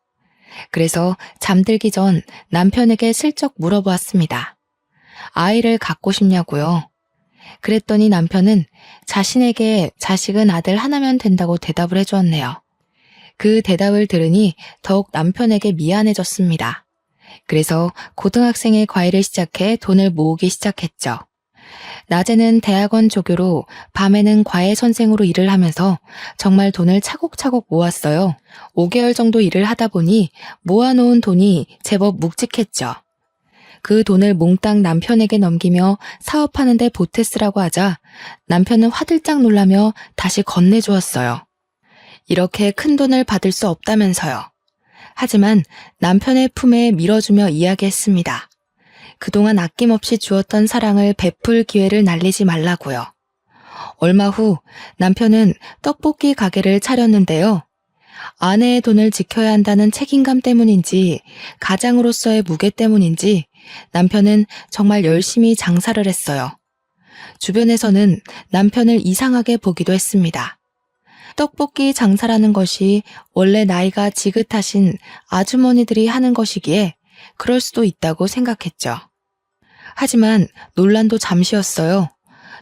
그래서 잠들기 전 남편에게 슬쩍 물어보았습니다. 아이를 갖고 싶냐고요? 그랬더니 남편은 자신에게 자식은 아들 하나면 된다고 대답을 해주었네요. 그 대답을 들으니 더욱 남편에게 미안해졌습니다. 그래서 고등학생의 과외를 시작해 돈을 모으기 시작했죠. 낮에는 대학원 조교로 밤에는 과외 선생으로 일을 하면서 정말 돈을 차곡차곡 모았어요. 5개월 정도 일을 하다 보니 모아놓은 돈이 제법 묵직했죠. 그 돈을 몽땅 남편에게 넘기며 사업하는 데 보태쓰라고 하자 남편은 화들짝 놀라며 다시 건네주었어요. 이렇게 큰 돈을 받을 수 없다면서요. 하지만 남편의 품에 밀어주며 이야기했습니다. 그동안 아낌없이 주었던 사랑을 베풀 기회를 날리지 말라고요. 얼마 후 남편은 떡볶이 가게를 차렸는데요. 아내의 돈을 지켜야 한다는 책임감 때문인지 가장으로서의 무게 때문인지 남편은 정말 열심히 장사를 했어요. 주변에서는 남편을 이상하게 보기도 했습니다. 떡볶이 장사라는 것이 원래 나이가 지긋하신 아주머니들이 하는 것이기에 그럴 수도 있다고 생각했죠. 하지만 논란도 잠시였어요.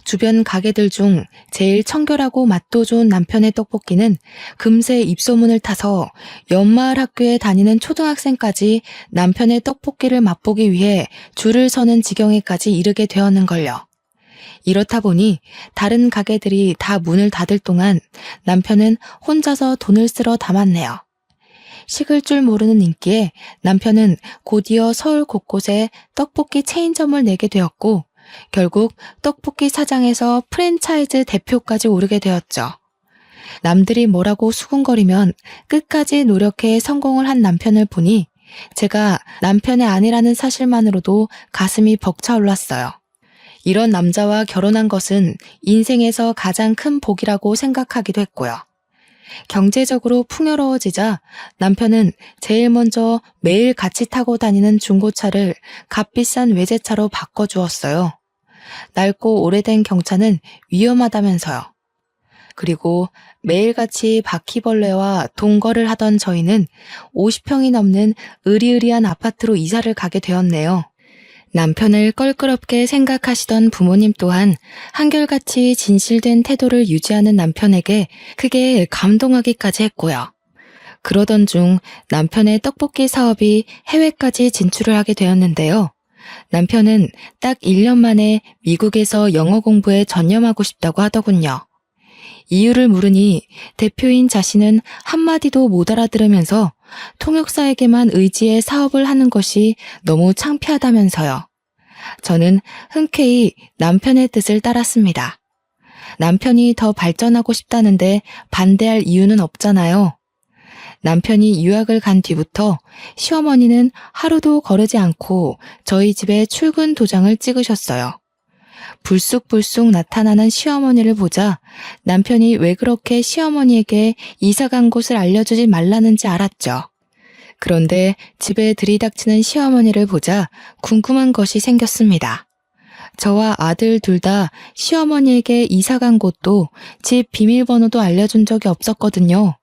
주변 가게들 중 제일 청결하고 맛도 좋은 남편의 떡볶이는 금세 입소문을 타서 연마을 학교에 다니는 초등학생까지 남편의 떡볶이를 맛보기 위해 줄을 서는 지경에까지 이르게 되었는걸요. 이렇다 보니 다른 가게들이 다 문을 닫을 동안 남편은 혼자서 돈을 쓸어 담았네요. 식을 줄 모르는 인기에 남편은 곧이어 서울 곳곳에 떡볶이 체인점을 내게 되었고 결국 떡볶이 사장에서 프랜차이즈 대표까지 오르게 되었죠. 남들이 뭐라고 수군거리면 끝까지 노력해 성공을 한 남편을 보니 제가 남편의 아내라는 사실만으로도 가슴이 벅차올랐어요. 이런 남자와 결혼한 것은 인생에서 가장 큰 복이라고 생각하기도 했고요. 경제적으로 풍요로워지자 남편은 제일 먼저 매일 같이 타고 다니는 중고차를 값비싼 외제차로 바꿔주었어요. 낡고 오래된 경차는 위험하다면서요. 그리고 매일같이 바퀴벌레와 동거를 하던 저희는 50평이 넘는 으리으리한 아파트로 이사를 가게 되었네요. 남편을 껄끄럽게 생각하시던 부모님 또한 한결같이 진실된 태도를 유지하는 남편에게 크게 감동하기까지 했고요. 그러던 중 남편의 떡볶이 사업이 해외까지 진출을 하게 되었는데요. 남편은 딱 1년 만에 미국에서 영어 공부에 전념하고 싶다고 하더군요. 이유를 물으니 대표인 자신은 한마디도 못 알아들으면서 통역사에게만 의지해 사업을 하는 것이 너무 창피하다면서요. 저는 흔쾌히 남편의 뜻을 따랐습니다. 남편이 더 발전하고 싶다는데 반대할 이유는 없잖아요. 남편이 유학을 간 뒤부터 시어머니는 하루도 거르지 않고 저희 집에 출근 도장을 찍으셨어요. 불쑥불쑥 나타나는 시어머니를 보자 남편이 왜 그렇게 시어머니에게 이사간 곳을 알려주지 말라는지 알았죠. 그런데 집에 들이닥치는 시어머니를 보자 궁금한 것이 생겼습니다. 저와 아들 둘 다 시어머니에게 이사간 곳도 집 비밀번호도 알려준 적이 없었거든요.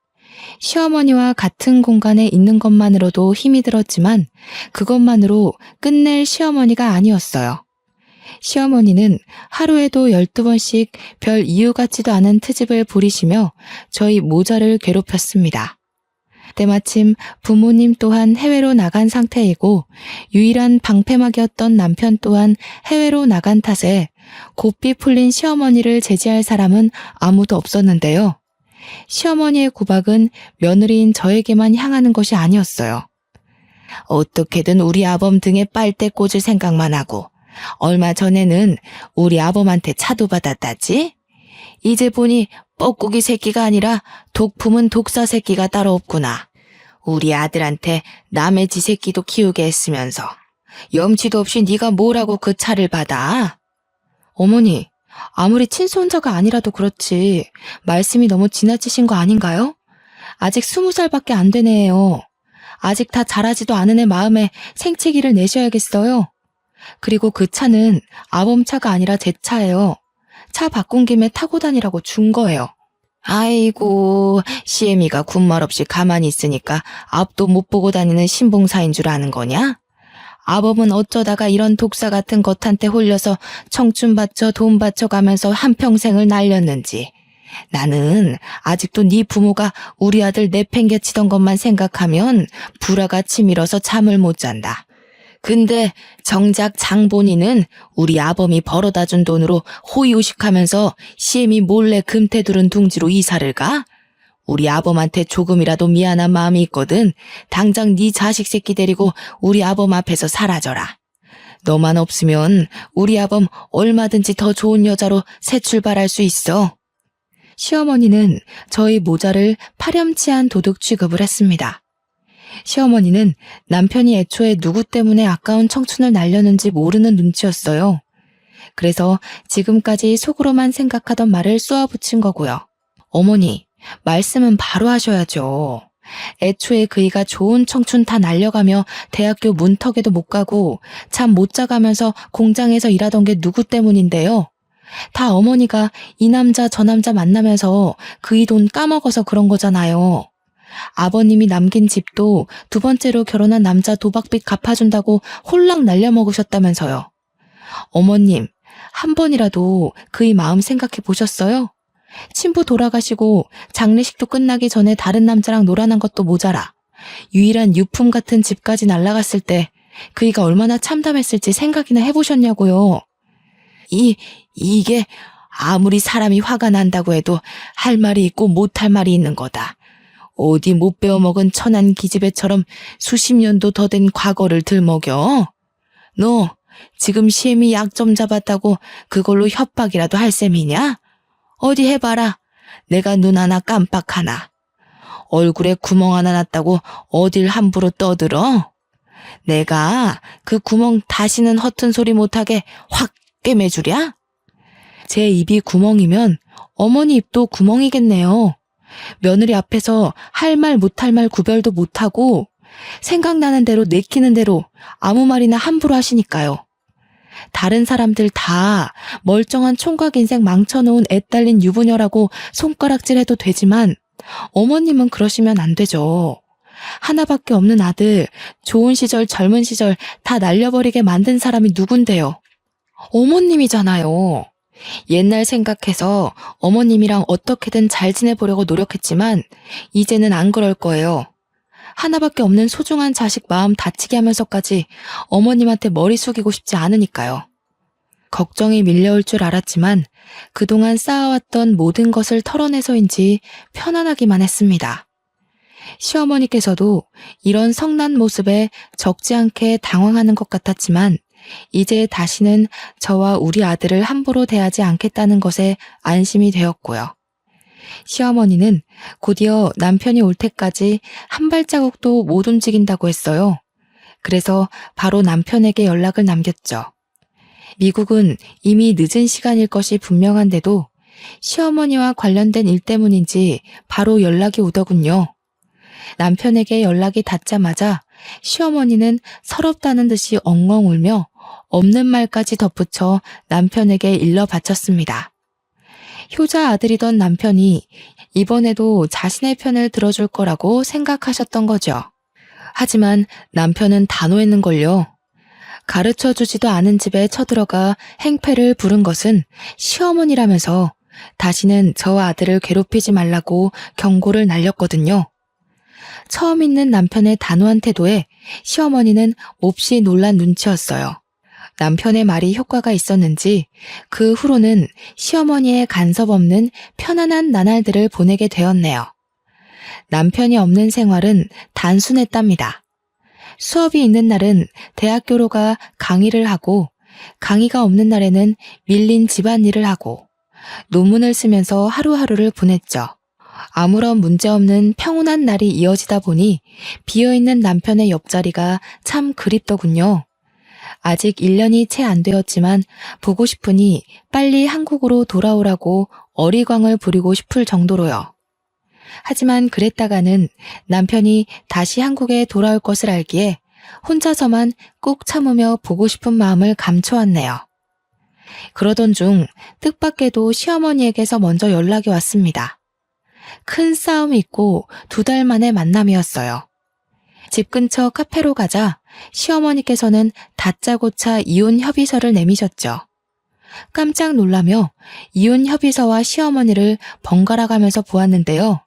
시어머니와 같은 공간에 있는 것만으로도 힘이 들었지만 그것만으로 끝낼 시어머니가 아니었어요. 시어머니는 하루에도 12번씩 별 이유 같지도 않은 트집을 부리시며 저희 모자를 괴롭혔습니다. 때마침 부모님 또한 해외로 나간 상태이고 유일한 방패막이었던 남편 또한 해외로 나간 탓에 고삐 풀린 시어머니를 제지할 사람은 아무도 없었는데요. 시어머니의 구박은 며느리인 저에게만 향하는 것이 아니었어요. 어떻게든 우리 아범 등에 빨대 꽂을 생각만 하고 얼마 전에는 우리 아범한테 차도 받았다지? 이제 보니 뻐꾸기 새끼가 아니라 독품은 독사 새끼가 따로 없구나. 우리 아들한테 남의 지 새끼도 키우게 했으면서 염치도 없이 네가 뭐라고 그 차를 받아? 어머니, 아무리 친손자가 아니라도 그렇지 말씀이 너무 지나치신 거 아닌가요? 아직 20살밖에 안 되네요. 아직 다 자라지도 않은 애 마음에 생채기를 내셔야겠어요. 그리고 그 차는 아범 차가 아니라 제 차예요. 차 바꾼 김에 타고 다니라고 준 거예요. 아이고, 시애미가 군말 없이 가만히 있으니까 앞도 못 보고 다니는 신봉사인 줄 아는 거냐? 아범은 어쩌다가 이런 독사 같은 것한테 홀려서 청춘 바쳐 돈 바쳐 가면서 한평생을 날렸는지. 나는 아직도 네 부모가 우리 아들 내팽개치던 것만 생각하면 불화가 치밀어서 잠을 못 잔다. 근데 정작 장본인은 우리 아범이 벌어다 준 돈으로 호의호식하면서 시엠이 몰래 금태두른 둥지로 이사를 가? 우리 아범한테 조금이라도 미안한 마음이 있거든. 당장 네 자식 새끼 데리고 우리 아범 앞에서 사라져라. 너만 없으면 우리 아범 얼마든지 더 좋은 여자로 새 출발할 수 있어. 시어머니는 저희 모자를 파렴치한 도둑 취급을 했습니다. 시어머니는 남편이 애초에 누구 때문에 아까운 청춘을 날렸는지 모르는 눈치였어요. 그래서 지금까지 속으로만 생각하던 말을 쏘아붙인 거고요. 어머니, 말씀은 바로 하셔야죠. 애초에 그이가 좋은 청춘 다 날려가며 대학교 문턱에도 못 가고 잠 못 자가면서 공장에서 일하던 게 누구 때문인데요. 다 어머니가 이 남자 저 남자 만나면서 그이 돈 까먹어서 그런 거잖아요. 아버님이 남긴 집도 두 번째로 결혼한 남자 도박빚 갚아준다고 홀랑 날려먹으셨다면서요. 어머님, 한 번이라도 그이 마음 생각해 보셨어요? 친부 돌아가시고 장례식도 끝나기 전에 다른 남자랑 놀아난 것도 모자라 유일한 유품 같은 집까지 날라갔을 때 그이가 얼마나 참담했을지 생각이나 해보셨냐고요. 이게 아무리 사람이 화가 난다고 해도 할 말이 있고 못할 말이 있는 거다. 어디 못 배워먹은 천한 기집애처럼 수십 년도 더 된 과거를 들먹여? 너 지금 시엠이 약 좀 잡았다고 그걸로 협박이라도 할 셈이냐? 어디 해봐라. 내가 눈 하나 깜빡 하나. 얼굴에 구멍 하나 났다고 어딜 함부로 떠들어? 내가 그 구멍 다시는 허튼 소리 못하게 확 꿰매주랴? 제 입이 구멍이면 어머니 입도 구멍이겠네요. 며느리 앞에서 할 말 못할 말 구별도 못하고 생각나는 대로 내키는 대로 아무 말이나 함부로 하시니까요. 다른 사람들 다 멀쩡한 총각 인생 망쳐놓은 애 딸린 유부녀라고 손가락질해도 되지만 어머님은 그러시면 안 되죠. 하나밖에 없는 아들, 좋은 시절 젊은 시절 다 날려버리게 만든 사람이 누군데요. 어머님이잖아요. 옛날 생각해서 어머님이랑 어떻게든 잘 지내보려고 노력했지만 이제는 안 그럴 거예요. 하나밖에 없는 소중한 자식 마음 다치게 하면서까지 어머님한테 머리 숙이고 싶지 않으니까요. 걱정이 밀려올 줄 알았지만 그동안 쌓아왔던 모든 것을 털어내서인지 편안하기만 했습니다. 시어머니께서도 이런 성난 모습에 적지 않게 당황하는 것 같았지만 이제 다시는 저와 우리 아들을 함부로 대하지 않겠다는 것에 안심이 되었고요. 시어머니는 곧이어 남편이 올 때까지 한 발자국도 못 움직인다고 했어요. 그래서 바로 남편에게 연락을 남겼죠. 미국은 이미 늦은 시간일 것이 분명한데도 시어머니와 관련된 일 때문인지 바로 연락이 오더군요. 남편에게 연락이 닿자마자 시어머니는 서럽다는 듯이 엉엉 울며 없는 말까지 덧붙여 남편에게 일러 바쳤습니다. 효자 아들이던 남편이 이번에도 자신의 편을 들어줄 거라고 생각하셨던 거죠. 하지만 남편은 단호했는걸요. 가르쳐주지도 않은 집에 쳐들어가 행패를 부른 것은 시어머니라면서 다시는 저 아들을 괴롭히지 말라고 경고를 날렸거든요. 처음 있는 남편의 단호한 태도에 시어머니는 몹시 놀란 눈치였어요. 남편의 말이 효과가 있었는지 그 후로는 시어머니의 간섭 없는 편안한 나날들을 보내게 되었네요. 남편이 없는 생활은 단순했답니다. 수업이 있는 날은 대학교로 가 강의를 하고 강의가 없는 날에는 밀린 집안일을 하고 논문을 쓰면서 하루하루를 보냈죠. 아무런 문제 없는 평온한 날이 이어지다 보니 비어있는 남편의 옆자리가 참 그립더군요. 아직 1년이 채 안 되었지만 보고 싶으니 빨리 한국으로 돌아오라고 어리광을 부리고 싶을 정도로요. 하지만 그랬다가는 남편이 다시 한국에 돌아올 것을 알기에 혼자서만 꾹 참으며 보고 싶은 마음을 감춰왔네요. 그러던 중 뜻밖에도 시어머니에게서 먼저 연락이 왔습니다. 큰 싸움이 있고 2달 만의 만남이었어요. 집 근처 카페로 가자 시어머니께서는 다짜고짜 이혼 협의서를 내미셨죠. 깜짝 놀라며 이혼 협의서와 시어머니를 번갈아 가면서 보았는데요.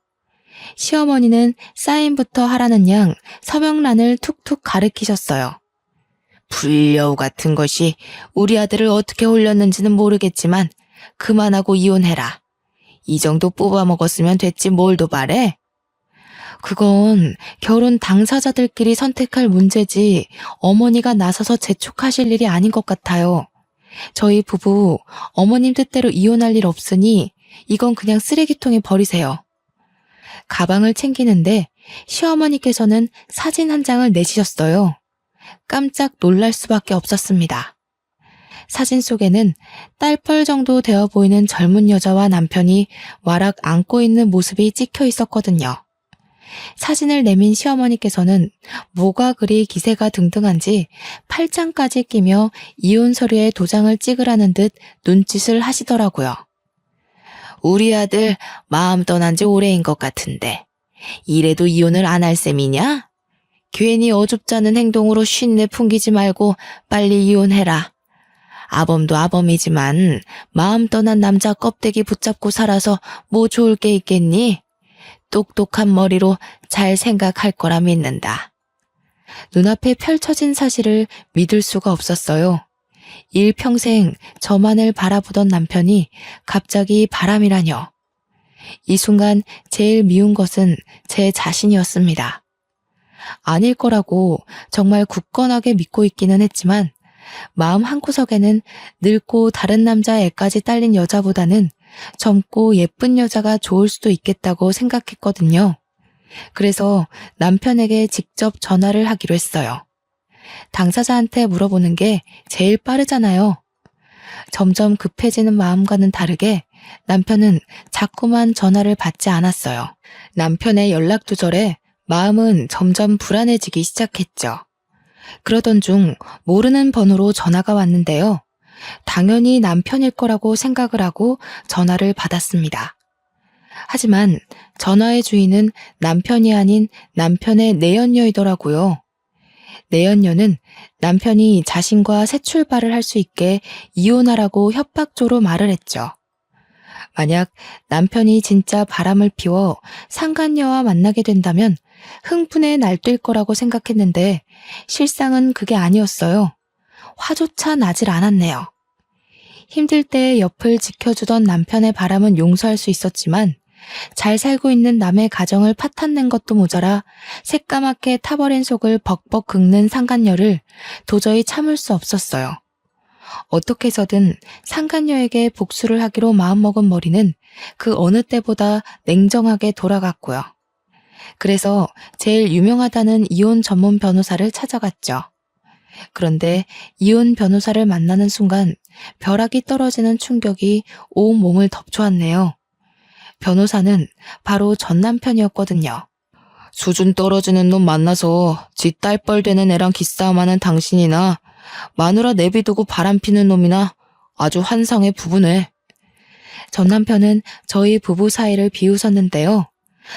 시어머니는 사인부터 하라는 양 서명란을 툭툭 가리키셨어요. 불려우 같은 것이 우리 아들을 어떻게 홀렸는지는 모르겠지만 그만하고 이혼해라. 이 정도 뽑아먹었으면 됐지 뭘 더 바래? 그건 결혼 당사자들끼리 선택할 문제지 어머니가 나서서 재촉하실 일이 아닌 것 같아요. 저희 부부 어머님 뜻대로 이혼할 일 없으니 이건 그냥 쓰레기통에 버리세요. 가방을 챙기는데 시어머니께서는 사진 한 장을 내시셨어요. 깜짝 놀랄 수밖에 없었습니다. 사진 속에는 딸뻘 정도 되어 보이는 젊은 여자와 남편이 와락 안고 있는 모습이 찍혀 있었거든요. 사진을 내민 시어머니께서는 뭐가 그리 기세가 등등한지 팔짱까지 끼며 이혼 서류에 도장을 찍으라는 듯 눈짓을 하시더라고요. 우리 아들 마음 떠난 지 오래인 것 같은데 이래도 이혼을 안 할 셈이냐? 괜히 어줍잖은 행동으로 쉰내 풍기지 말고 빨리 이혼해라. 아범도 아범이지만 마음 떠난 남자 껍데기 붙잡고 살아서 뭐 좋을 게 있겠니? 똑똑한 머리로 잘 생각할 거라 믿는다. 눈앞에 펼쳐진 사실을 믿을 수가 없었어요. 일평생 저만을 바라보던 남편이 갑자기 바람이라뇨. 이 순간 제일 미운 것은 제 자신이었습니다. 아닐 거라고 정말 굳건하게 믿고 있기는 했지만 마음 한구석에는 늙고 다른 남자 애까지 딸린 여자보다는 젊고 예쁜 여자가 좋을 수도 있겠다고 생각했거든요. 그래서 남편에게 직접 전화를 하기로 했어요. 당사자한테 물어보는 게 제일 빠르잖아요. 점점 급해지는 마음과는 다르게 남편은 자꾸만 전화를 받지 않았어요. 남편의 연락 두절에 마음은 점점 불안해지기 시작했죠. 그러던 중 모르는 번호로 전화가 왔는데요. 당연히 남편일 거라고 생각을 하고 전화를 받았습니다. 하지만 전화의 주인은 남편이 아닌 남편의 내연녀이더라고요. 내연녀는 남편이 자신과 새 출발을 할 수 있게 이혼하라고 협박조로 말을 했죠. 만약 남편이 진짜 바람을 피워 상간녀와 만나게 된다면 흥분에 날뛸 거라고 생각했는데 실상은 그게 아니었어요. 화조차 나질 않았네요. 힘들 때 옆을 지켜주던 남편의 바람은 용서할 수 있었지만 잘 살고 있는 남의 가정을 파탄낸 것도 모자라 새까맣게 타버린 속을 벅벅 긁는 상간녀를 도저히 참을 수 없었어요. 어떻게 해서든 상간녀에게 복수를 하기로 마음먹은 머리는 그 어느 때보다 냉정하게 돌아갔고요. 그래서 제일 유명하다는 이혼 전문 변호사를 찾아갔죠. 그런데 이혼 변호사를 만나는 순간 벼락이 떨어지는 충격이 온 몸을 덮쳐왔네요. 변호사는 바로 전 남편이었거든요. 수준 떨어지는 놈 만나서 지 딸뻘 되는 애랑 기싸움하는 당신이나 마누라 내비두고 바람피는 놈이나 아주 환상의 부부네. 전 남편은 저희 부부 사이를 비웃었는데요.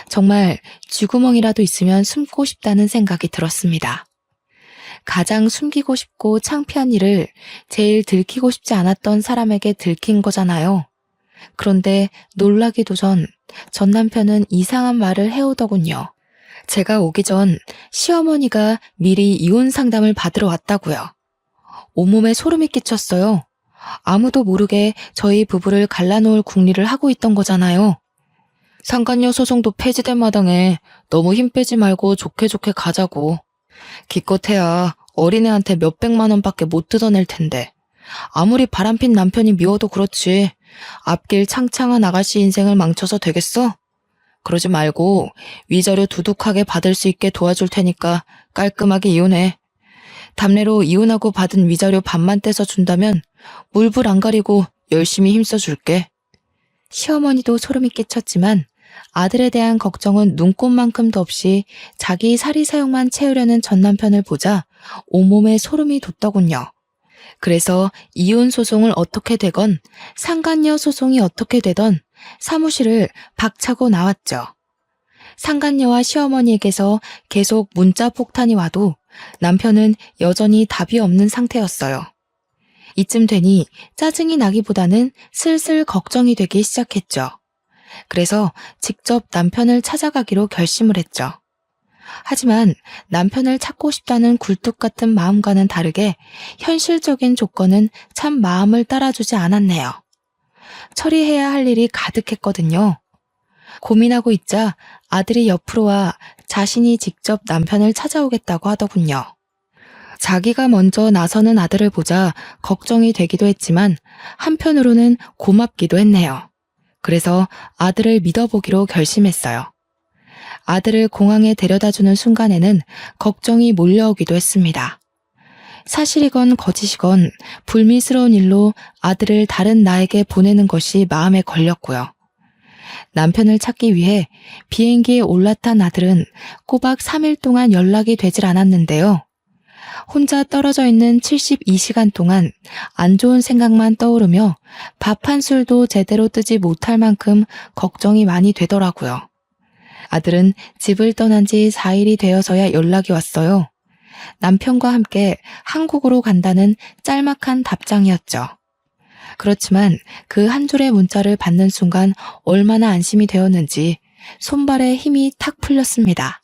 정말 쥐구멍이라도 있으면 숨고 싶다는 생각이 들었습니다. 가장 숨기고 싶고 창피한 일을 제일 들키고 싶지 않았던 사람에게 들킨 거잖아요. 그런데 놀라기도 전 남편은 이상한 말을 해오더군요. 제가 오기 전 시어머니가 미리 이혼 상담을 받으러 왔다고요. 온몸에 소름이 끼쳤어요. 아무도 모르게 저희 부부를 갈라놓을 궁리를 하고 있던 거잖아요. 상간녀 소송도 폐지된 마당에 너무 힘 빼지 말고 좋게 좋게 가자고. 기껏해야 어린애한테 몇백만 원밖에 못 뜯어낼 텐데. 아무리 바람핀 남편이 미워도 그렇지. 앞길 창창한 아가씨 인생을 망쳐서 되겠어? 그러지 말고 위자료 두둑하게 받을 수 있게 도와줄 테니까 깔끔하게 이혼해. 답례로 이혼하고 받은 위자료 반만 떼서 준다면 물불 안 가리고 열심히 힘써줄게. 시어머니도 소름이 끼쳤지만 아들에 대한 걱정은 눈꼽만큼도 없이 자기 사리사욕만 채우려는 전 남편을 보자 온몸에 소름이 돋더군요. 그래서 이혼 소송을 어떻게 되건 상간녀 소송이 어떻게 되던 사무실을 박차고 나왔죠. 상간녀와 시어머니에게서 계속 문자 폭탄이 와도 남편은 여전히 답이 없는 상태였어요. 이쯤 되니 짜증이 나기보다는 슬슬 걱정이 되기 시작했죠. 그래서 직접 남편을 찾아가기로 결심을 했죠. 하지만 남편을 찾고 싶다는 굴뚝 같은 마음과는 다르게 현실적인 조건은 참 마음을 따라주지 않았네요. 처리해야 할 일이 가득했거든요. 고민하고 있자 아들이 옆으로 와 자신이 직접 남편을 찾아오겠다고 하더군요. 자기가 먼저 나서는 아들을 보자 걱정이 되기도 했지만 한편으로는 고맙기도 했네요. 그래서 아들을 믿어보기로 결심했어요. 아들을 공항에 데려다주는 순간에는 걱정이 몰려오기도 했습니다. 사실이건 거짓이건 불미스러운 일로 아들을 다른 나에게 보내는 것이 마음에 걸렸고요. 남편을 찾기 위해 비행기에 올라탄 아들은 꼬박 3일 동안 연락이 되질 않았는데요. 혼자 떨어져 있는 72시간 동안 안 좋은 생각만 떠오르며 밥 한 술도 제대로 뜨지 못할 만큼 걱정이 많이 되더라고요. 아들은 집을 떠난 지 4일이 되어서야 연락이 왔어요. 남편과 함께 한국으로 간다는 짤막한 답장이었죠. 그렇지만 그 한 줄의 문자를 받는 순간 얼마나 안심이 되었는지 손발에 힘이 탁 풀렸습니다.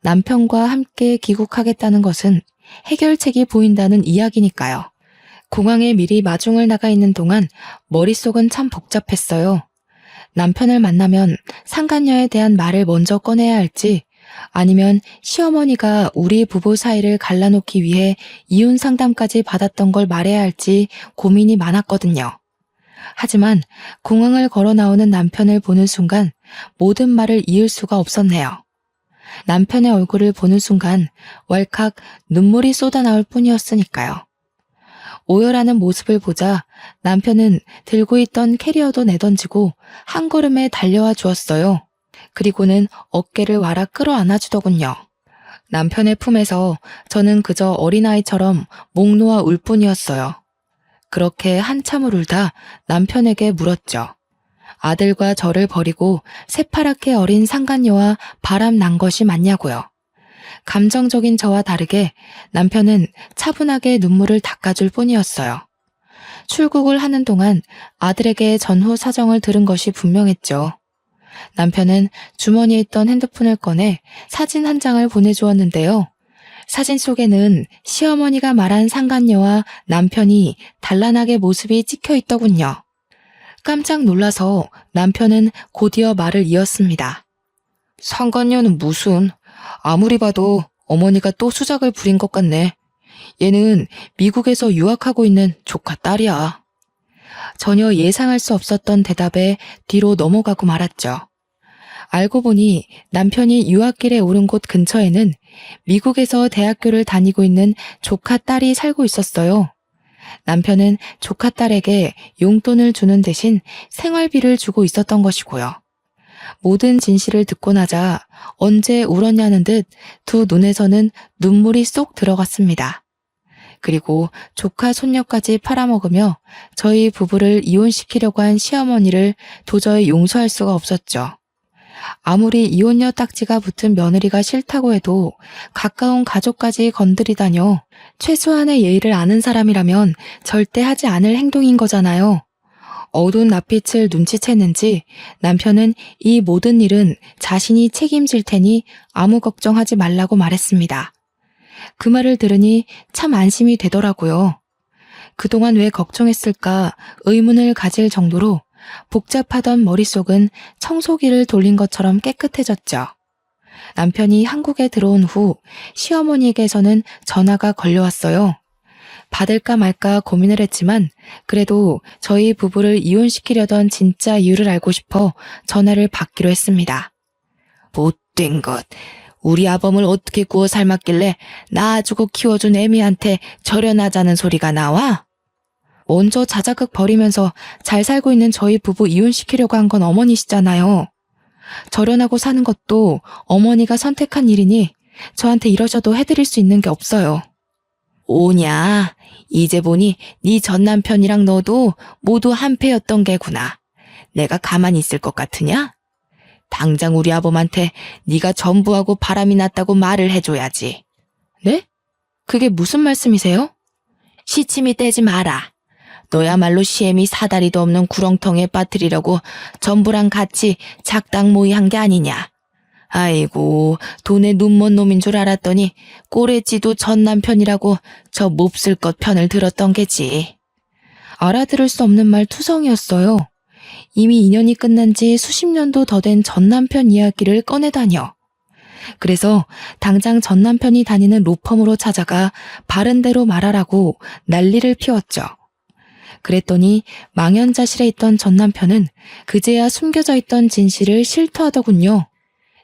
남편과 함께 귀국하겠다는 것은 해결책이 보인다는 이야기니까요. 공항에 미리 마중을 나가 있는 동안 머릿속은 참 복잡했어요. 남편을 만나면 상간녀에 대한 말을 먼저 꺼내야 할지 아니면 시어머니가 우리 부부 사이를 갈라놓기 위해 이혼 상담까지 받았던 걸 말해야 할지 고민이 많았거든요. 하지만 공항을 걸어 나오는 남편을 보는 순간 모든 말을 이을 수가 없었네요. 남편의 얼굴을 보는 순간 왈칵 눈물이 쏟아나올 뿐이었으니까요. 오열하는 모습을 보자 남편은 들고 있던 캐리어도 내던지고 한 걸음에 달려와 주었어요. 그리고는 어깨를 와라 끌어안아 주더군요. 남편의 품에서 저는 그저 어린아이처럼 목 놓아 울 뿐이었어요. 그렇게 한참을 울다 남편에게 물었죠. 아들과 저를 버리고 새파랗게 어린 상간녀와 바람 난 것이 맞냐고요. 감정적인 저와 다르게 남편은 차분하게 눈물을 닦아줄 뿐이었어요. 출국을 하는 동안 아들에게 전후 사정을 들은 것이 분명했죠. 남편은 주머니에 있던 핸드폰을 꺼내 사진 한 장을 보내주었는데요. 사진 속에는 시어머니가 말한 상간녀와 남편이 단란하게 모습이 찍혀 있더군요. 깜짝 놀라서 남편은 곧이어 말을 이었습니다. 상간녀는 무슨, 아무리 봐도 어머니가 또 수작을 부린 것 같네. 얘는 미국에서 유학하고 있는 조카 딸이야. 전혀 예상할 수 없었던 대답에 뒤로 넘어가고 말았죠. 알고 보니 남편이 유학길에 오른 곳 근처에는 미국에서 대학교를 다니고 있는 조카 딸이 살고 있었어요. 남편은 조카 딸에게 용돈을 주는 대신 생활비를 주고 있었던 것이고요. 모든 진실을 듣고 나자 언제 울었냐는 듯 두 눈에서는 눈물이 쏙 들어갔습니다. 그리고 조카 손녀까지 팔아먹으며 저희 부부를 이혼시키려고 한 시어머니를 도저히 용서할 수가 없었죠. 아무리 이혼녀 딱지가 붙은 며느리가 싫다고 해도 가까운 가족까지 건드리다뇨. 최소한의 예의를 아는 사람이라면 절대 하지 않을 행동인 거잖아요. 어두운 낯빛을 눈치챘는지 남편은 이 모든 일은 자신이 책임질 테니 아무 걱정하지 말라고 말했습니다. 그 말을 들으니 참 안심이 되더라고요. 그동안 왜 걱정했을까 의문을 가질 정도로 복잡하던 머릿속은 청소기를 돌린 것처럼 깨끗해졌죠. 남편이 한국에 들어온 후 시어머니에게서는 전화가 걸려왔어요. 받을까 말까 고민을 했지만 그래도 저희 부부를 이혼시키려던 진짜 이유를 알고 싶어 전화를 받기로 했습니다. 못된 것. 우리 아범을 어떻게 구워 삶았길래 낳아주고 키워준 애미한테 절연하자는 소리가 나와? 먼저 자작극 벌이면서 잘 살고 있는 저희 부부 이혼시키려고 한 건 어머니시잖아요. 절연하고 사는 것도 어머니가 선택한 일이니 저한테 이러셔도 해드릴 수 있는 게 없어요. 오냐, 이제 보니 네 전 남편이랑 너도 모두 한패였던 게구나. 내가 가만히 있을 것 같으냐? 당장 우리 아범한테 네가 전부하고 바람이 났다고 말을 해줘야지. 네? 그게 무슨 말씀이세요? 시침이 떼지 마라. 너야말로 시애미 사다리도 없는 구렁텅이에 빠뜨리려고 전부랑 같이 작당 모의한 게 아니냐. 아이고, 돈에 눈먼 놈인 줄 알았더니 꼬레지도 전 남편이라고 저 몹쓸 것 편을 들었던 게지. 알아들을 수 없는 말 투성이었어요. 이미 인연이 끝난 지 수십 년도 더 된 전 남편 이야기를 꺼내다녀. 그래서 당장 전 남편이 다니는 로펌으로 찾아가 바른 대로 말하라고 난리를 피웠죠. 그랬더니 망연자실해 있던 전 남편은 그제야 숨겨져 있던 진실을 실토하더군요.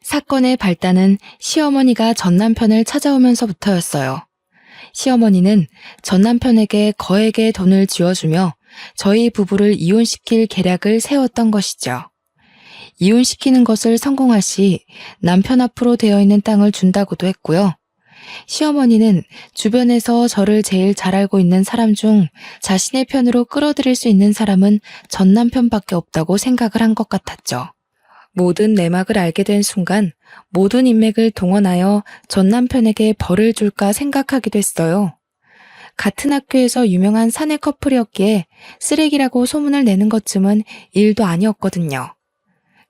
사건의 발단은 시어머니가 전 남편을 찾아오면서부터였어요. 시어머니는 전 남편에게 거액의 돈을 쥐어주며 저희 부부를 이혼시킬 계략을 세웠던 것이죠. 이혼시키는 것을 성공할 시 남편 앞으로 되어 있는 땅을 준다고도 했고요. 시어머니는 주변에서 저를 제일 잘 알고 있는 사람 중 자신의 편으로 끌어들일 수 있는 사람은 전 남편밖에 없다고 생각을 한 것 같았죠. 모든 내막을 알게 된 순간 모든 인맥을 동원하여 전 남편에게 벌을 줄까 생각하기도 했어요. 같은 학교에서 유명한 사내 커플이었기에 쓰레기라고 소문을 내는 것쯤은 일도 아니었거든요.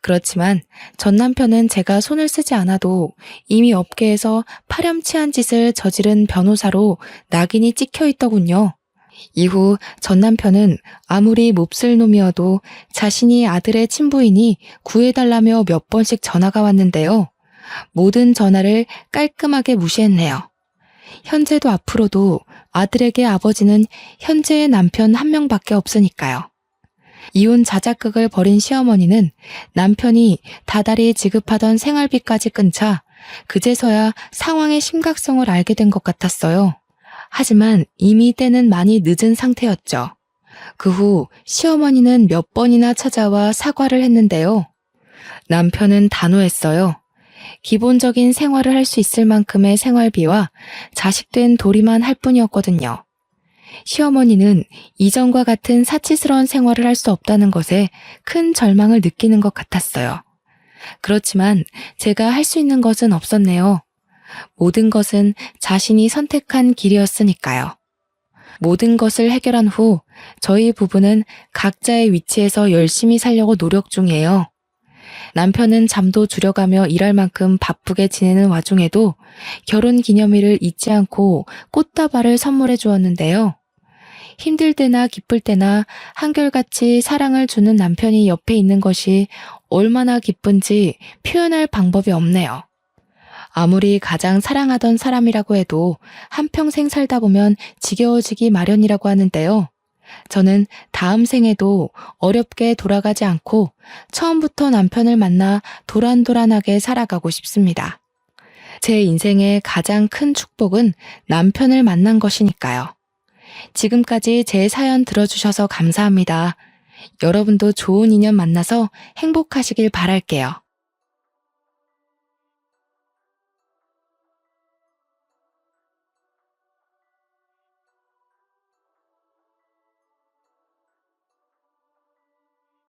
그렇지만 전 남편은 제가 손을 쓰지 않아도 이미 업계에서 파렴치한 짓을 저지른 변호사로 낙인이 찍혀 있더군요. 이후 전 남편은 아무리 몹쓸 놈이어도 자신이 아들의 친부이니 구해달라며 몇 번씩 전화가 왔는데요. 모든 전화를 깔끔하게 무시했네요. 현재도 앞으로도 아들에게 아버지는 현재의 남편 한 명밖에 없으니까요. 이혼 자작극을 벌인 시어머니는 남편이 다달이 지급하던 생활비까지 끊자 그제서야 상황의 심각성을 알게 된 것 같았어요. 하지만 이미 때는 많이 늦은 상태였죠. 그 후 시어머니는 몇 번이나 찾아와 사과를 했는데요. 남편은 단호했어요. 기본적인 생활을 할 수 있을 만큼의 생활비와 자식된 도리만 할 뿐이었거든요. 시어머니는 이전과 같은 사치스러운 생활을 할 수 없다는 것에 큰 절망을 느끼는 것 같았어요. 그렇지만 제가 할 수 있는 것은 없었네요. 모든 것은 자신이 선택한 길이었으니까요. 모든 것을 해결한 후 저희 부부는 각자의 위치에서 열심히 살려고 노력 중이에요. 남편은 잠도 줄여가며 일할 만큼 바쁘게 지내는 와중에도 결혼 기념일을 잊지 않고 꽃다발을 선물해 주었는데요. 힘들 때나 기쁠 때나 한결같이 사랑을 주는 남편이 옆에 있는 것이 얼마나 기쁜지 표현할 방법이 없네요. 아무리 가장 사랑하던 사람이라고 해도 한평생 살다 보면 지겨워지기 마련이라고 하는데요. 저는 다음 생에도 어렵게 돌아가지 않고 처음부터 남편을 만나 도란도란하게 살아가고 싶습니다. 제 인생의 가장 큰 축복은 남편을 만난 것이니까요. 지금까지 제 사연 들어주셔서 감사합니다. 여러분도 좋은 인연 만나서 행복하시길 바랄게요.